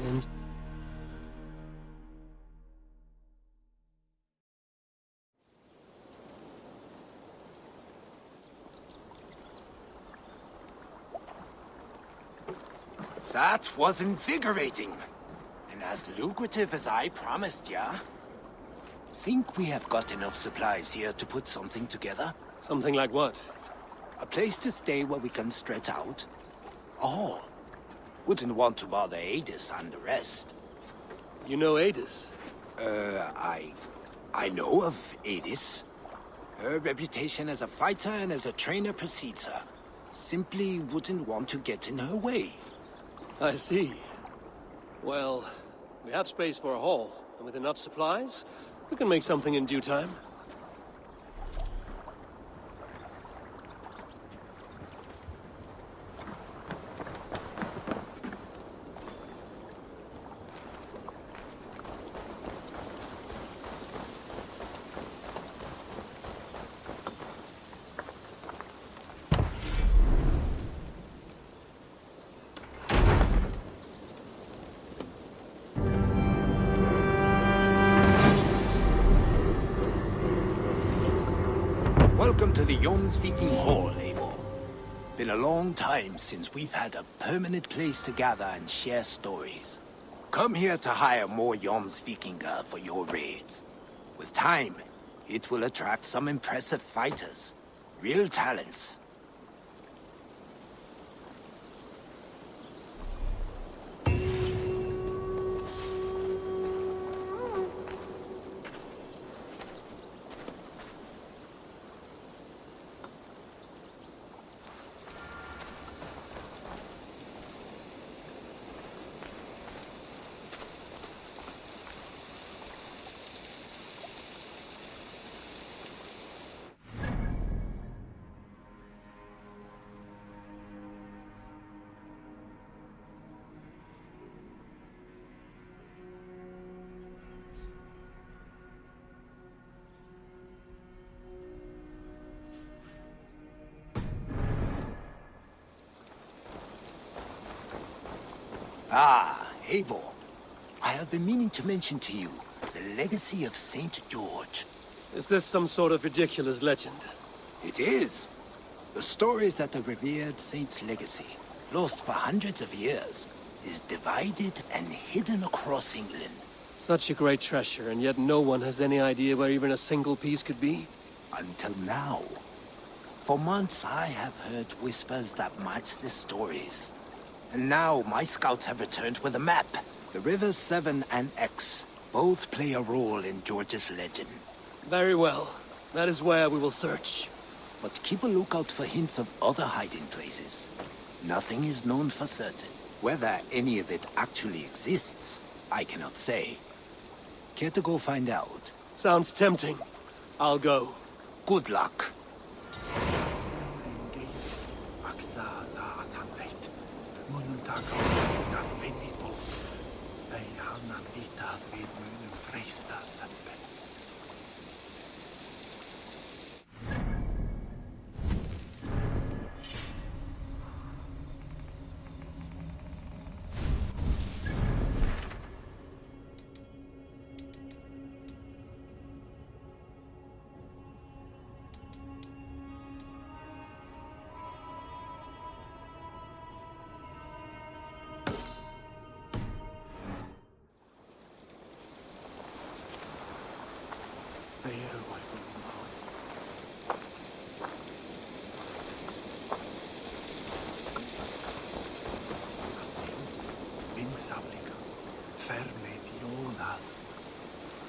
And That was invigorating. And as lucrative as I promised ya. Think we have got enough supplies here to put something together? Something like what? A place to stay where we can stretch out. Oh, wouldn't want to bother Adis and the rest. You know Adis? I know of Adis. Her reputation as a fighter and as a trainer precedes her. Simply wouldn't want to get in her way. I see. Well, we have space for a hall, and with enough supplies, we can make something in due time. Welcome to the Jomsviking Hall, Eivor. Been a long time since we've had a permanent place to gather and share stories. Come here to hire more Jomsvikingar for your raids. With time, it will attract some impressive fighters. Real talents. Ah, Eivor. I have been meaning to mention to you the legacy of St. George. Is this some sort of ridiculous legend? It is. The story is that the revered saint's legacy, lost for hundreds of years, is divided and hidden across England. Such a great treasure, and yet no one has any idea where even a single piece could be? Until now. For months I have heard whispers that match the stories. And now my scouts have returned with a map. The rivers Severn and Exe both play a role in George's legend. Very well. That is where we will search. But keep a lookout for hints of other hiding places. Nothing is known for certain. Whether any of it actually exists, I cannot say. Care to go find out? Sounds tempting. I'll go. Good luck.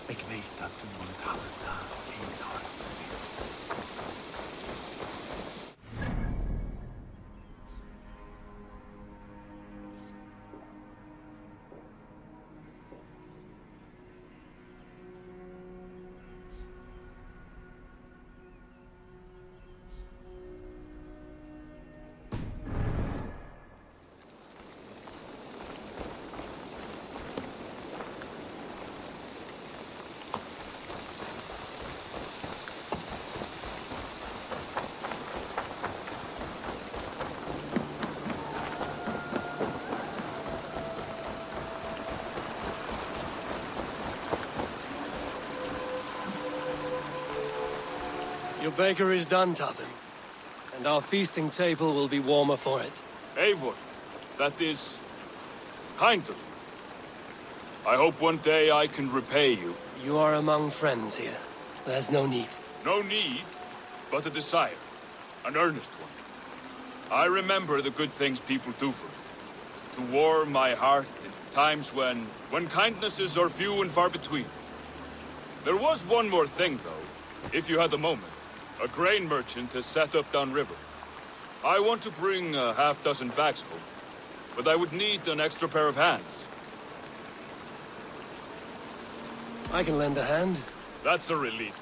Ik weet dat u moet halda in hart. Your baker is done, Tubin. And our feasting table will be warmer for it. Eivor, that is Kind of you. I hope one day I can repay you. You are among friends here. There's no need. No need, but a desire. An earnest one. I remember the good things people do for me. To warm my heart in times when kindnesses are few and far between. There was one more thing, though, if you had a moment. A grain merchant has set up downriver. I want to bring a half-dozen bags home, but I would need an extra pair of hands. I can lend a hand. That's a relief.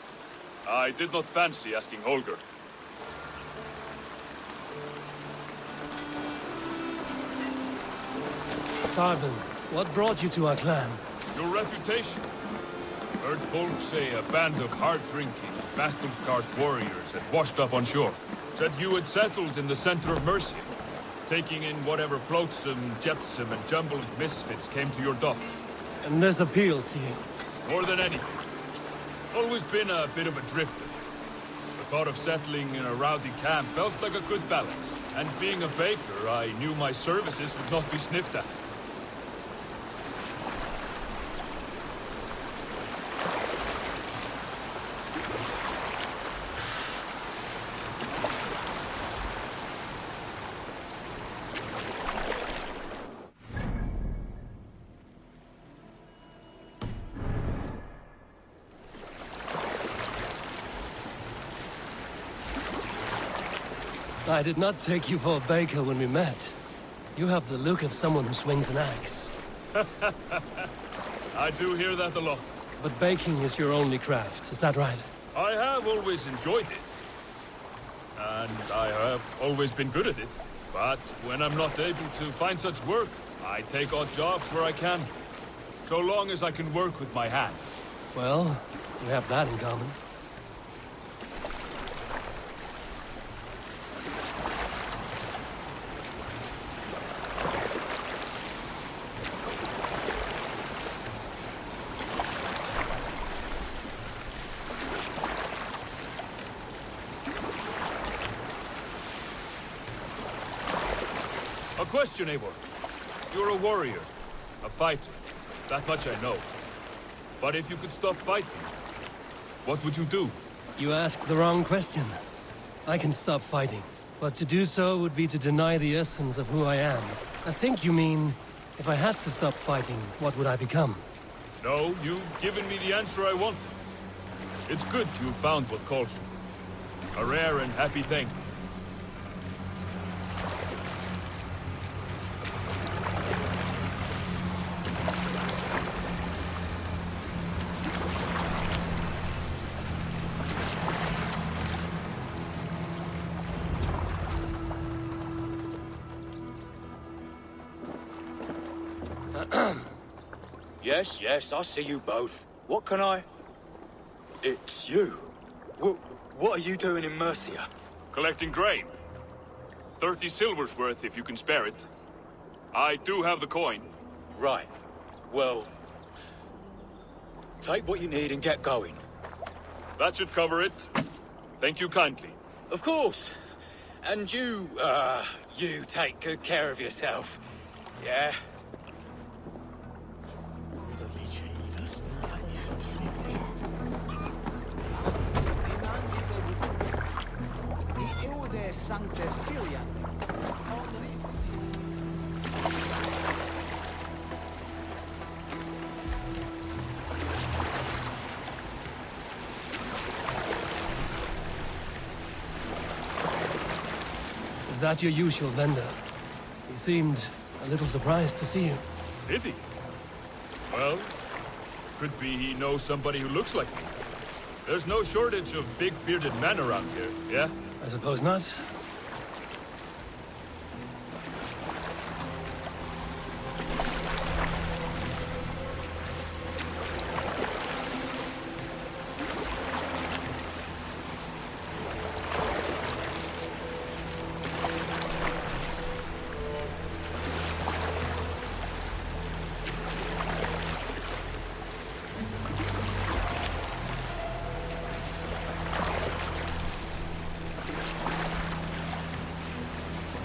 I did not fancy asking Holger. Tarvin, what brought you to our clan? Your reputation. Heard folk say a band of hard-drinking, battle-scarred warriors had washed up on shore. Said you had settled in the center of Mercia, taking in whatever flotsam, jetsam, and jumbled misfits came to your docks. And this appealed to you? More than anything. Always been a bit of a drifter. The thought of settling in a rowdy camp felt like a good balance. And being a baker, I knew my services would not be sniffed at. I did not take you for a baker when we met. You have the look of someone who swings an axe. I do hear that a lot. But baking is your only craft, is that right? I have always enjoyed it. And I have always been good at it. But when I'm not able to find such work, I take odd jobs where I can. So long as I can work with my hands. Well, we have that in common. A question, Eivor. You're a warrior, a fighter. That much I know. But if you could stop fighting, what would you do? You asked the wrong question. I can stop fighting, but to do so would be to deny the essence of who I am. I think you mean, if I had to stop fighting, what would I become? No, you've given me the answer I wanted. It's good you've found what calls you. A rare and happy thing. Yes, I see you both. What can I... It's you. What are you doing in Mercia? Collecting grain. 30 silver's worth if you can spare it. I do have the coin. Right. Well... take what you need and get going. That should cover it. Thank you kindly. Of course. And you take good care of yourself. Yeah? Is that your usual vendor? He seemed a little surprised to see you. Did he? Well, could be he knows somebody who looks like me. There's no shortage of big bearded men around here, yeah? I suppose not.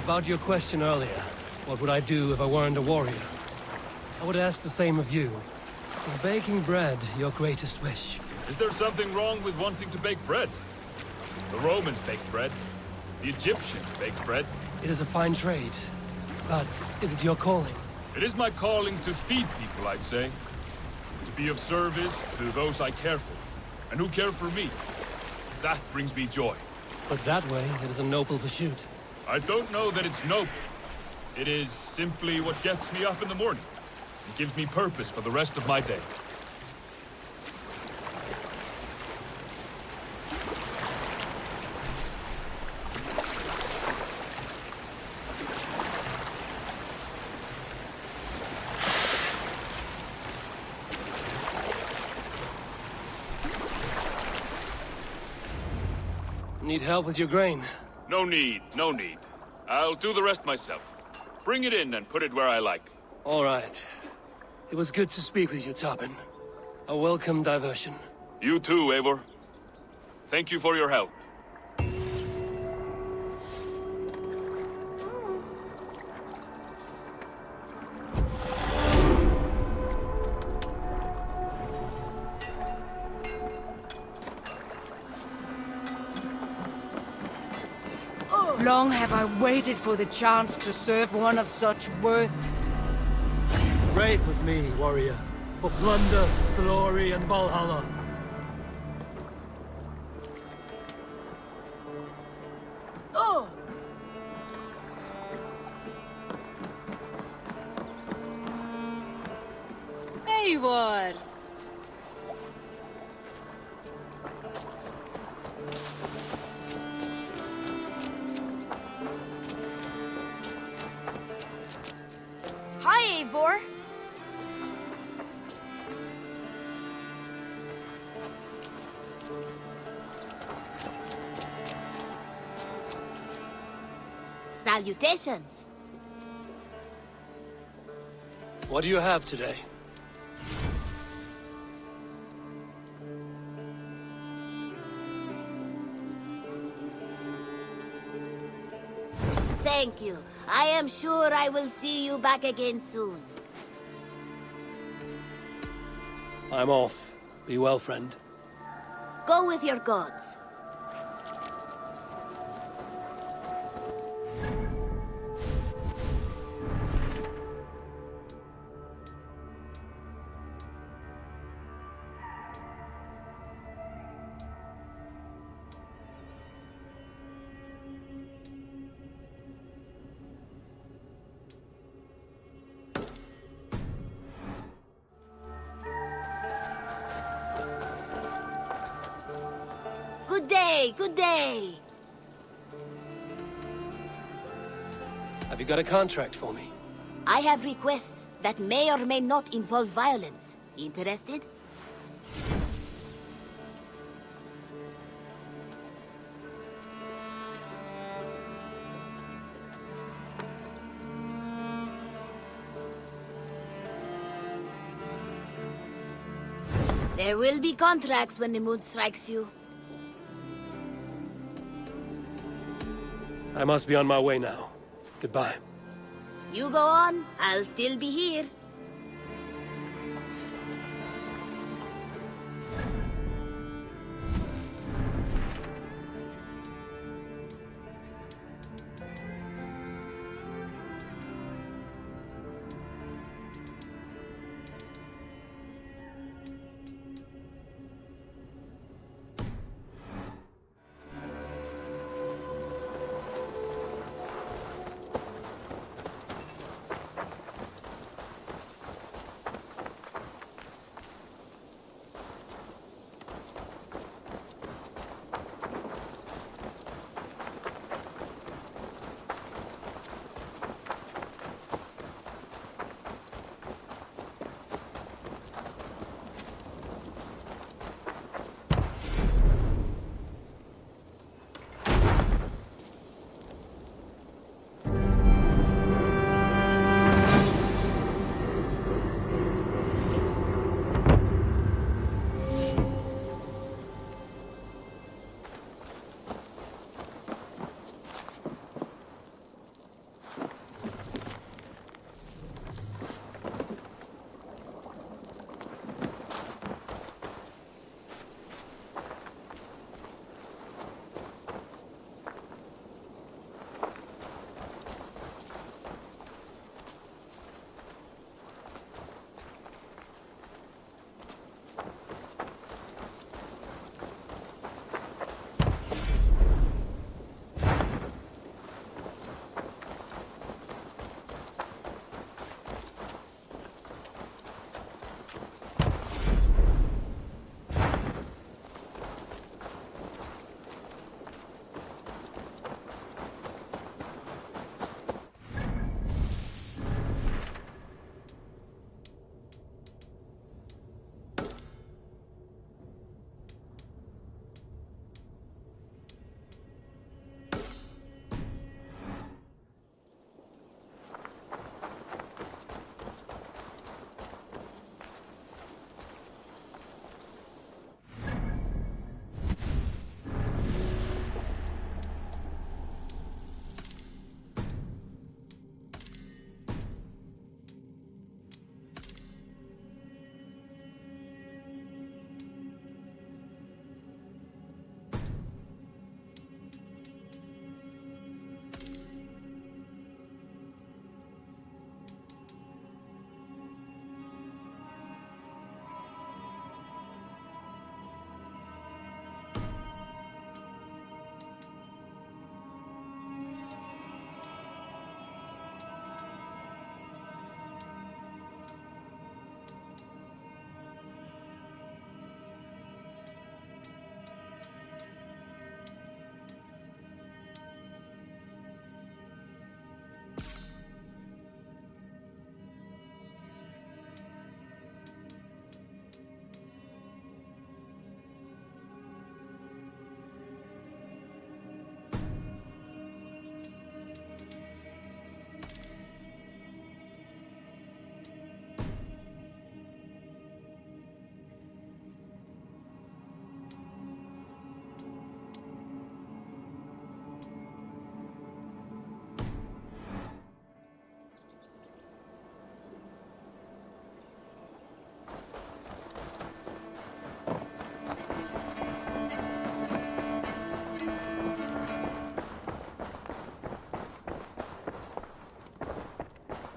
About your question earlier, what would I do if I weren't a warrior? I would ask the same of you. Is baking bread your greatest wish? Is there something wrong with wanting to bake bread? The Romans baked bread. The Egyptians baked bread. It is a fine trade. But is it your calling? It is my calling to feed people, I'd say. To be of service to those I care for, and who care for me. That brings me joy. But that way, it is a noble pursuit. I don't know that it's noble. It is simply what gets me up in the morning. It gives me purpose for the rest of my day. Need help with your grain? No need, no need. I'll do the rest myself. Bring it in and put it where I like. All right. It was good to speak with you, Tobin. A welcome diversion. You too, Eivor. Thank you for your help. Long have I waited for the chance to serve one of such worth. Raid with me, warrior. For plunder, glory, and Valhalla. Oh! Eivor! Hi, Eivor. Salutations. What do you have today? Thank you. I am sure I will see you back again soon. I'm off. Be well, friend. Go with your gods. Good day, good day. Have you got a contract for me? I have requests that may or may not involve violence. Interested? There will be contracts when the mood strikes you. I must be on my way now. Goodbye. You go on, I'll still be here.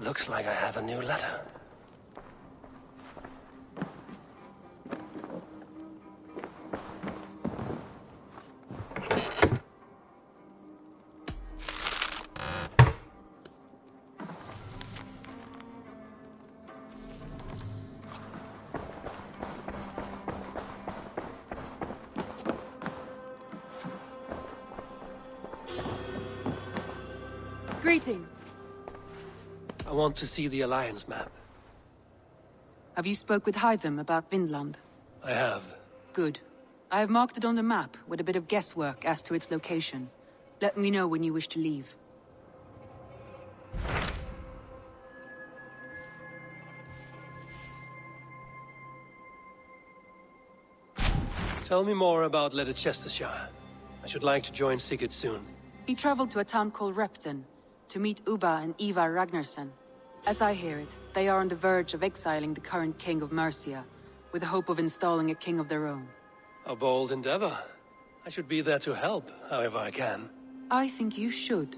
Looks like I have a new letter. Greeting. I want to see the Alliance map. Have you spoke with Hytham about Vinland? I have. Good. I have marked it on the map with a bit of guesswork as to its location. Let me know when you wish to leave. Tell me more about Leicestershire. I should like to join Sigurd soon. He traveled to a town called Repton to meet Ubba and Ivar Ragnarsson. As I hear it, they are on the verge of exiling the current king of Mercia, with the hope of installing a king of their own. A bold endeavor. I should be there to help, however I can. I think you should.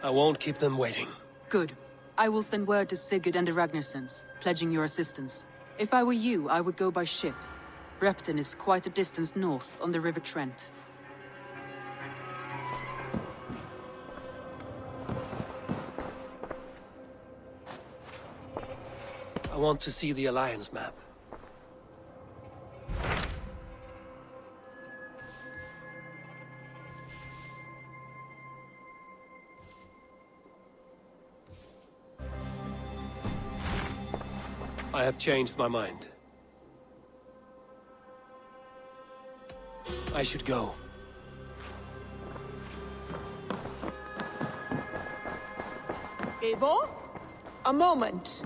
I won't keep them waiting. Good. I will send word to Sigurd and the Ragnarssons, pledging your assistance. If I were you, I would go by ship. Repton is quite a distance north on the River Trent. I want to see the Alliance map. I have changed my mind. I should go. Eivor? A moment.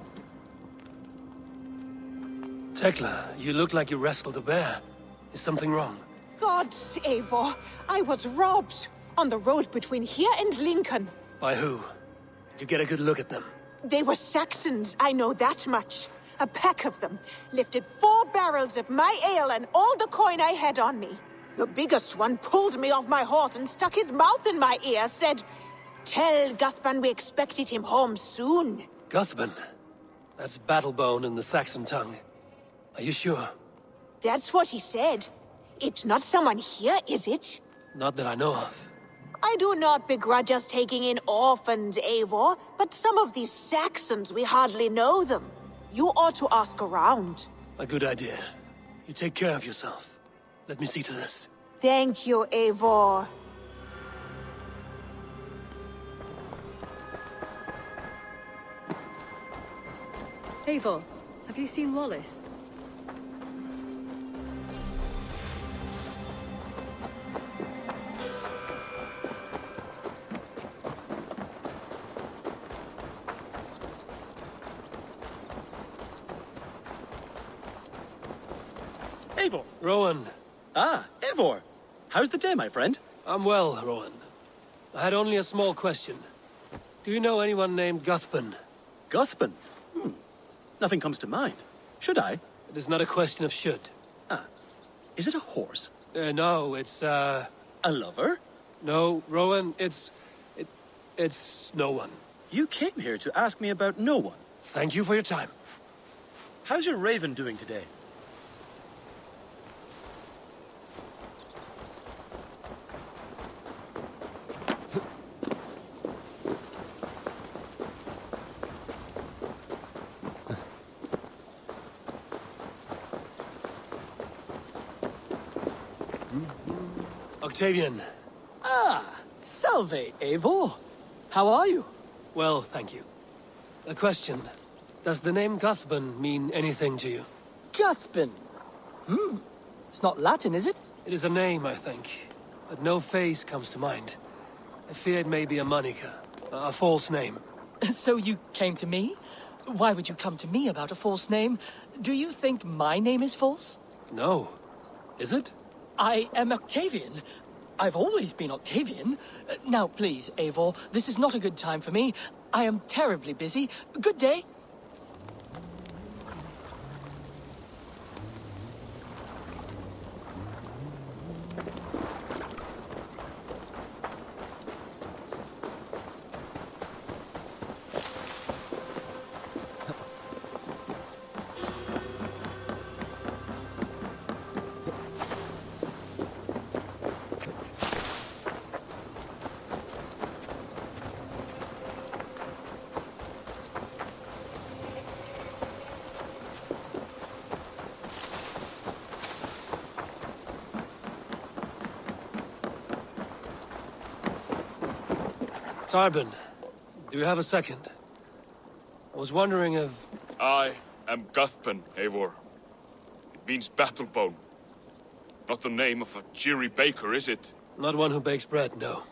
Tekla, you look like you wrestled a bear. Is something wrong? Gods, Eivor, I was robbed on the road between here and Lincoln. By who? Did you get a good look at them? They were Saxons, I know that much. A pack of them lifted 4 barrels of my ale and all the coin I had on me. The biggest one pulled me off my horse and stuck his mouth in my ear, said, "Tell Guthban we expected him home soon." Guthban? That's Battlebone in the Saxon tongue. Are you sure? That's what he said. It's not someone here, is it? Not that I know of. I do not begrudge us taking in orphans, Eivor, but some of these Saxons, we hardly know them. You ought to ask around. A good idea. You take care of yourself. Let me see to this. Thank you, Eivor. Eivor, have you seen Wallace? Eivor. Rowan. Ah, Eivor. How's the day, my friend? I'm well, Rowan. I had only a small question. Do you know anyone named Guthban? Guthban? Nothing comes to mind. Should I? It is not a question of should. Ah. Is it a horse? No, it's, A lover? No, Rowan, it's no one. You came here to ask me about no one. Thank you for your time. How's your raven doing today? Octavian. Ah, salve, Eivor. How are you? Well, thank you. A question. Does the name Guthban mean anything to you? Guthban? It's not Latin, is it? It is a name, I think. But no face comes to mind. I fear it may be a moniker. A false name. So you came to me? Why would you come to me about a false name? Do you think my name is false? No. Is it? I am Octavian. I've always been Octavian. Now, please, Eivor, this is not a good time for me. I am terribly busy. Good day. Tarbin, do you have a second? I was wondering if... I am Guthpen, Eivor. It means battlebone. Not the name of a cheery baker, is it? Not one who bakes bread, no.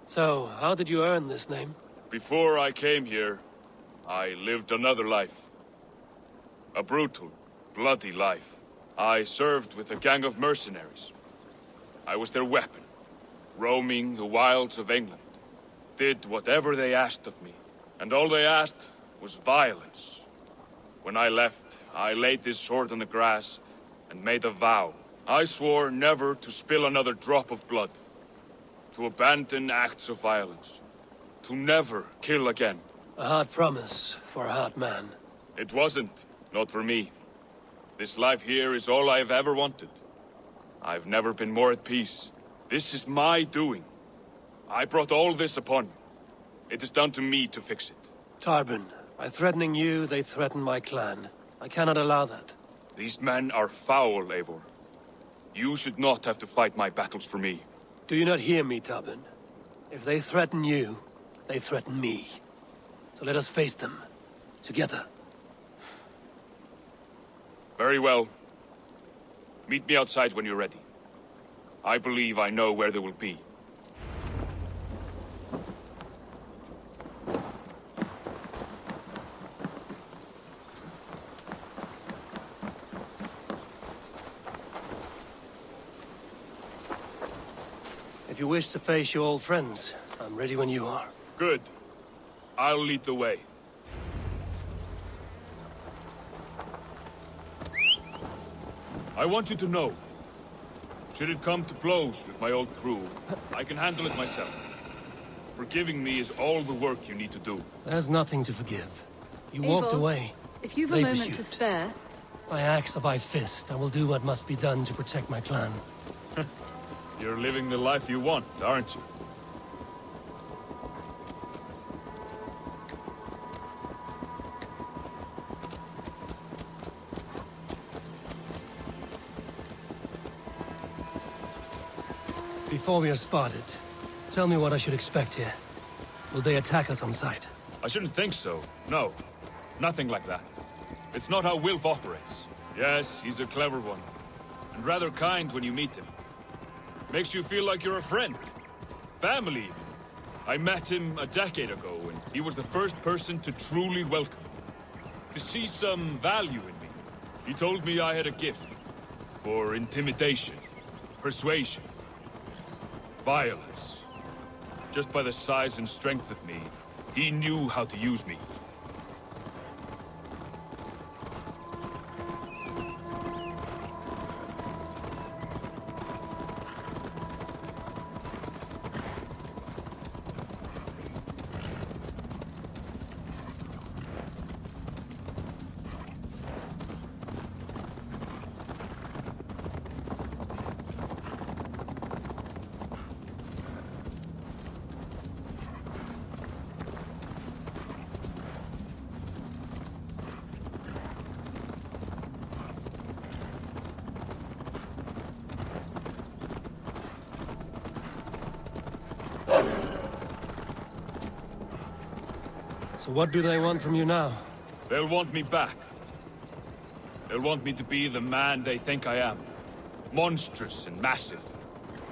So, how did you earn this name? Before I came here, I lived another life. A brutal, bloody life. I served with a gang of mercenaries. I was their weapon, roaming the wilds of England. Did whatever they asked of me, and all they asked was violence. When I left, I laid this sword on the grass and made a vow. I swore never to spill another drop of blood, to abandon acts of violence, to never kill again. A hard promise for a hard man. It wasn't, not for me. This life here is all I've ever wanted. I've never been more at peace. This is my doing. I brought all this upon you. It is down to me to fix it. Tarbin, by threatening you, they threaten my clan. I cannot allow that. These men are foul, Eivor. You should not have to fight my battles for me. Do you not hear me, Tarbin? If they threaten you, they threaten me. So let us face them. Together. Very well. Meet me outside when you're ready. I believe I know where they will be. If you wish to face your old friends, I'm ready when you are. Good. I'll lead the way. I want you to know, should it come to blows with my old crew, I can handle it myself. Forgiving me is all the work you need to do. There's nothing to forgive. You Eivor, walked away. If you've a They moment pursued. to spare, By axe or by fist, I will do what must be done to protect my clan. You're living the life you want, aren't you? Before we are spotted, tell me what I should expect here. Will they attack us on sight? I shouldn't think so. No. Nothing like that. It's not how Wilf operates. Yes, he's a clever one. And rather kind when you meet him. Makes you feel like you're a friend. Family, even. I met him a decade ago, and he was the first person to truly welcome me. To see some value in me. He told me I had a gift. For intimidation. Persuasion. Violence. Just by the size and strength of me, he knew how to use me. So what do they want from you now? They'll want me back. They'll want me to be the man they think I am. Monstrous and massive.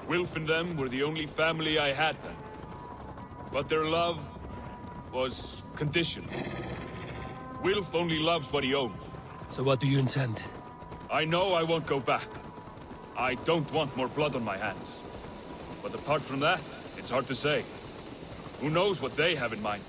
Wilf and them were the only family I had then. But their love was conditional. Wilf only loves what he owns. So what do you intend? I know I won't go back. I don't want more blood on my hands. But apart from that, it's hard to say. Who knows what they have in mind?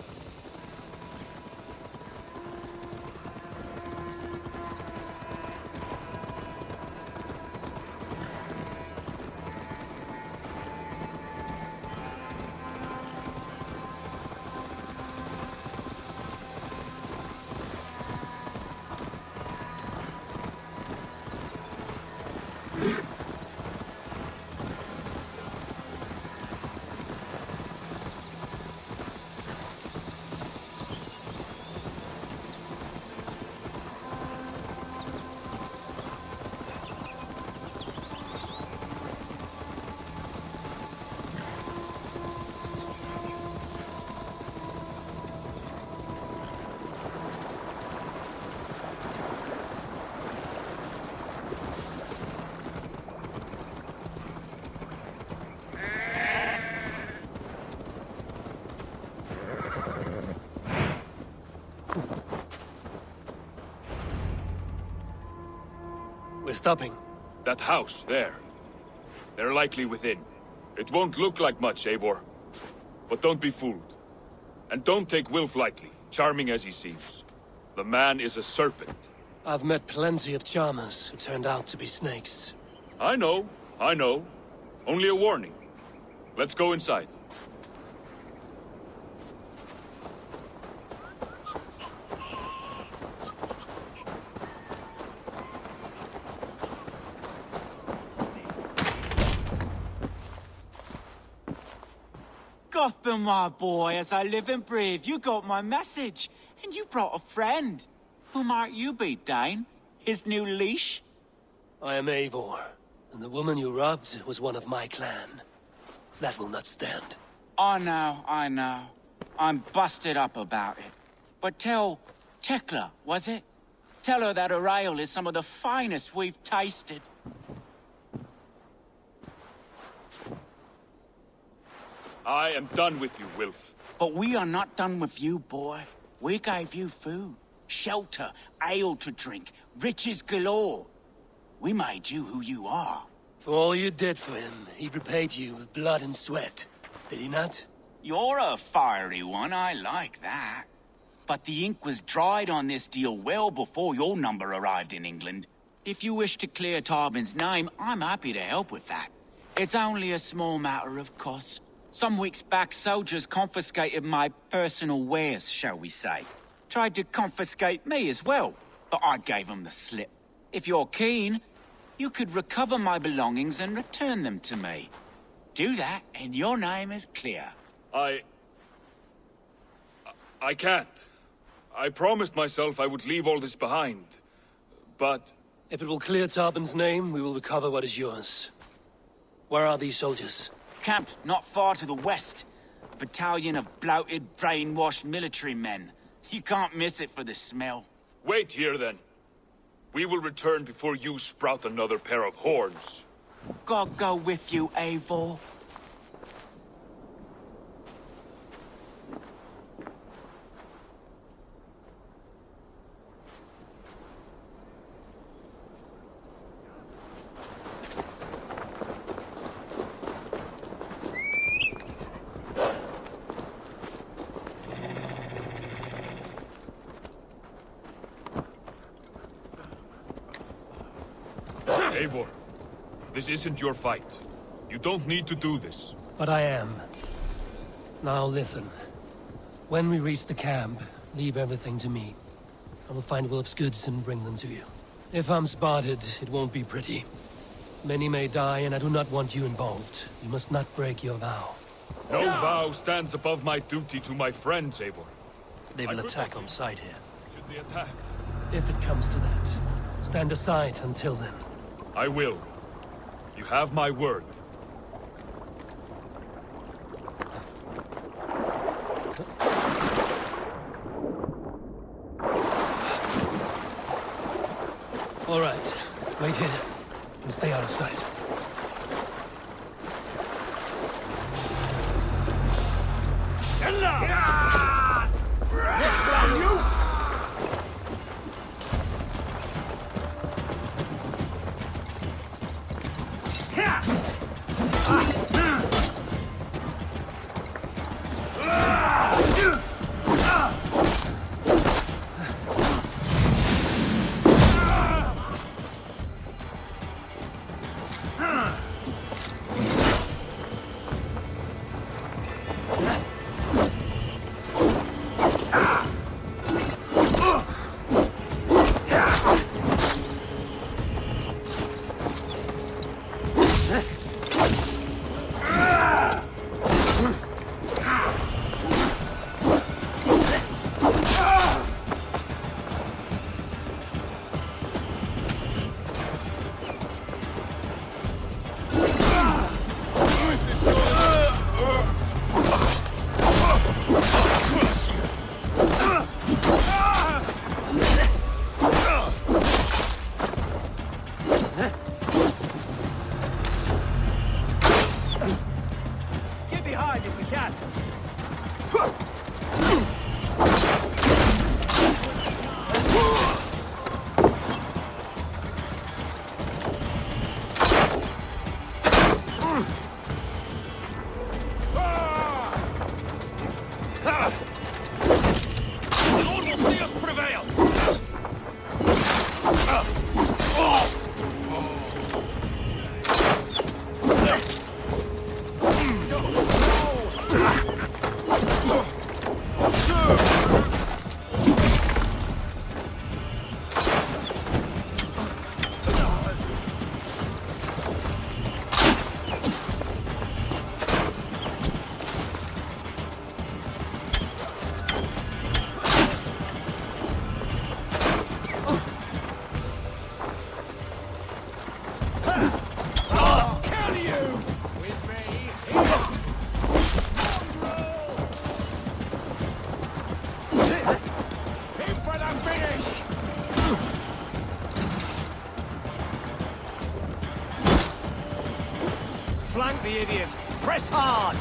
stopping? That house, there. They're likely within. It won't look like much, Eivor. But don't be fooled. And don't take Wilf lightly, charming as he seems. The man is a serpent. I've met plenty of charmers who turned out to be snakes. I know. Only a warning. Let's go inside. Gothman, my boy, as I live and breathe, you got my message. And you brought a friend. Who might you be, Dane? His new leash? I am Eivor, and the woman you robbed was one of my clan. That will not stand. I know. I'm busted up about it. But tell Tekla, was it? Tell her that her ale is some of the finest we've tasted. I am done with you, Wilf. But we are not done with you, boy. We gave you food, shelter, ale to drink, riches galore. We made you who you are. For all you did for him, he repaid you with blood and sweat. Did he not? You're a fiery one, I like that. But the ink was dried on this deal well before your number arrived in England. If you wish to clear Tarbin's name, I'm happy to help with that. It's only a small matter of cost. Some weeks back, soldiers confiscated my personal wares, shall we say. Tried to confiscate me as well, but I gave them the slip. If you're keen, you could recover my belongings and return them to me. Do that, and your name is clear. I can't. I promised myself I would leave all this behind. But... If it will clear Tarbin's name, we will recover what is yours. Where are these soldiers? Camped not far to the west. A battalion of bloated, brainwashed military men. You can't miss it for the smell. Wait here, then. We will return before you sprout another pair of horns. God go with you, Eivor. Eivor, this isn't your fight. You don't need to do this. But I am. Now listen. When we reach the camp, leave everything to me. I will find Wilf's goods and bring them to you. If I'm spotted, it won't be pretty. Many may die, and I do not want you involved. You must not break your vow. No vow stands above my duty to my friends, Eivor. They will attack on sight here. Should they attack? If it comes to that, stand aside until then. I will. You have my word. All right. Wait here and stay out of sight. Flank the idiot! Press hard!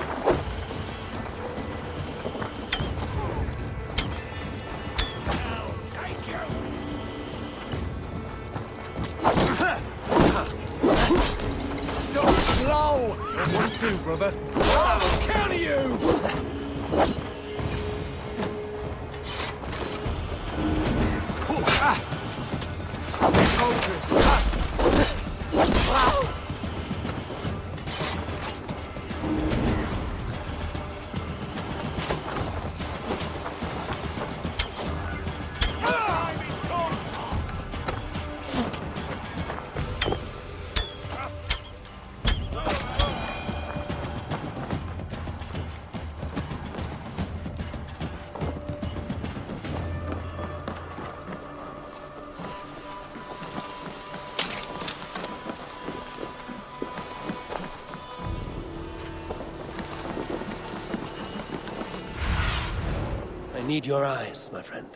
So slow! 1-2, brother. I'll counter you! I need your eyes, my friend.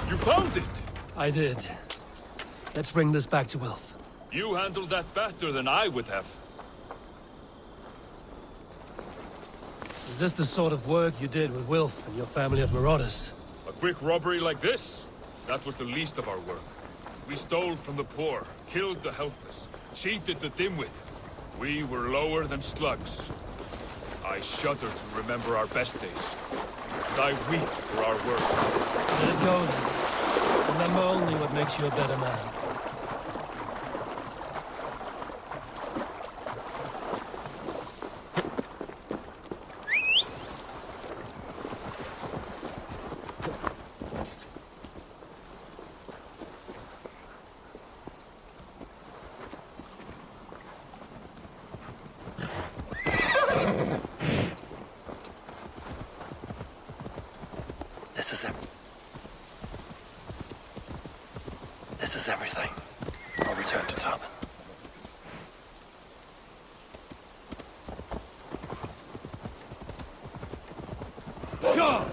You found it! I did. Let's bring this back to Wilf. You handled that better than I would have. Is this the sort of work you did with Wilf and your family of marauders? A quick robbery like this? That was the least of our work. We stole from the poor, killed the helpless, cheated the dimwit. We were lower than slugs. I shudder to remember our best days. And I weep for our worst. Let it go then. Remember only what makes you a better man. This is it. This is everything. I'll return to Tobin. Go!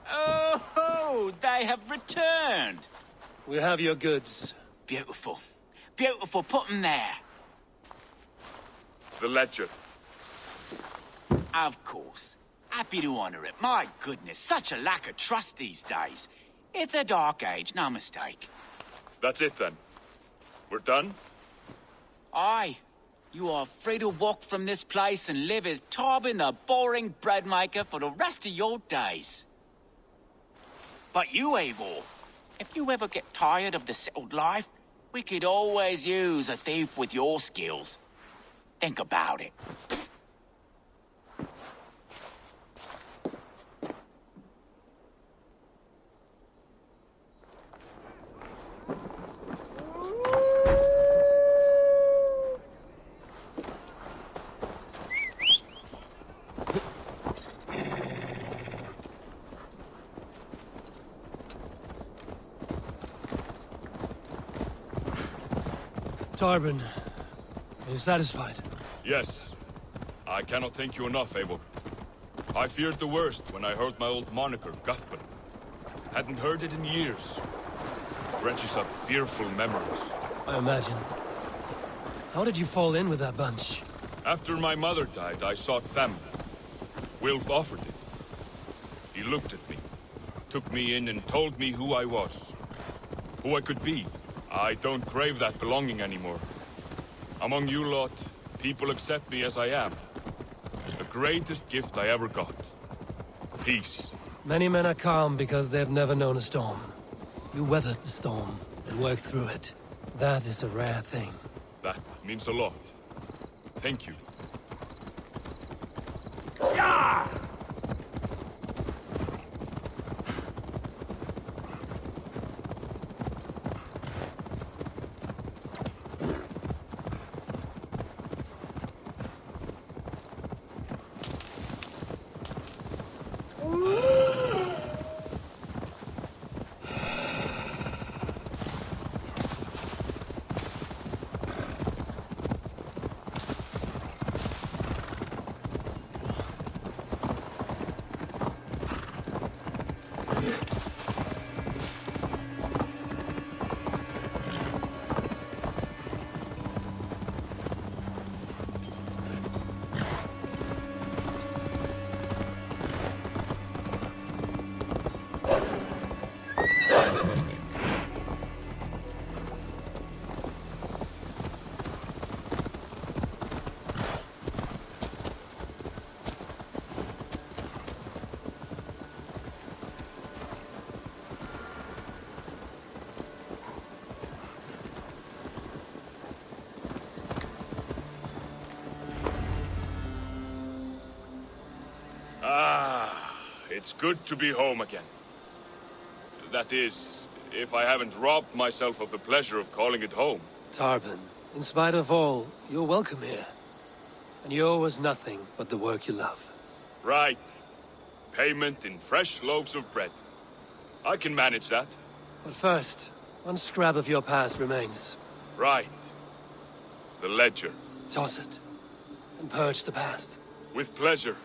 Oh, they have returned. We have your goods. Beautiful. Beautiful. Put them there. The ledger. Of course. Happy to honor it. My goodness, such a lack of trust these days. It's a dark age, no mistake. That's it then. We're done? Aye. You are free to walk from this place and live as Tobin the boring bread maker for the rest of your days. But you, Eivor, if you ever get tired of the settled life, we could always use a thief with your skills. Think about it. Tarbin, are you satisfied? Yes. I cannot thank you enough, Eivor. I feared the worst when I heard my old moniker, Guthman. Hadn't heard it in years. Dredges up fearful memories. I imagine. How did you fall in with that bunch? After my mother died, I sought family. Wilf offered it. He looked at me, took me in and told me who I was. Who I could be. I don't crave that belonging anymore. Among you lot, people accept me as I am. The greatest gift I ever got. Peace. Many men are calm because they've never known a storm. You weathered the storm and worked through it. That is a rare thing. That means a lot. Thank you. Yeah! It's good to be home again. That is, if I haven't robbed myself of the pleasure of calling it home. Tarbin, in spite of all, you're welcome here. And you owe us nothing but the work you love. Right. Payment in fresh loaves of bread. I can manage that. But first, one scrap of your past remains. Right. The ledger. Toss it, and purge the past. With pleasure.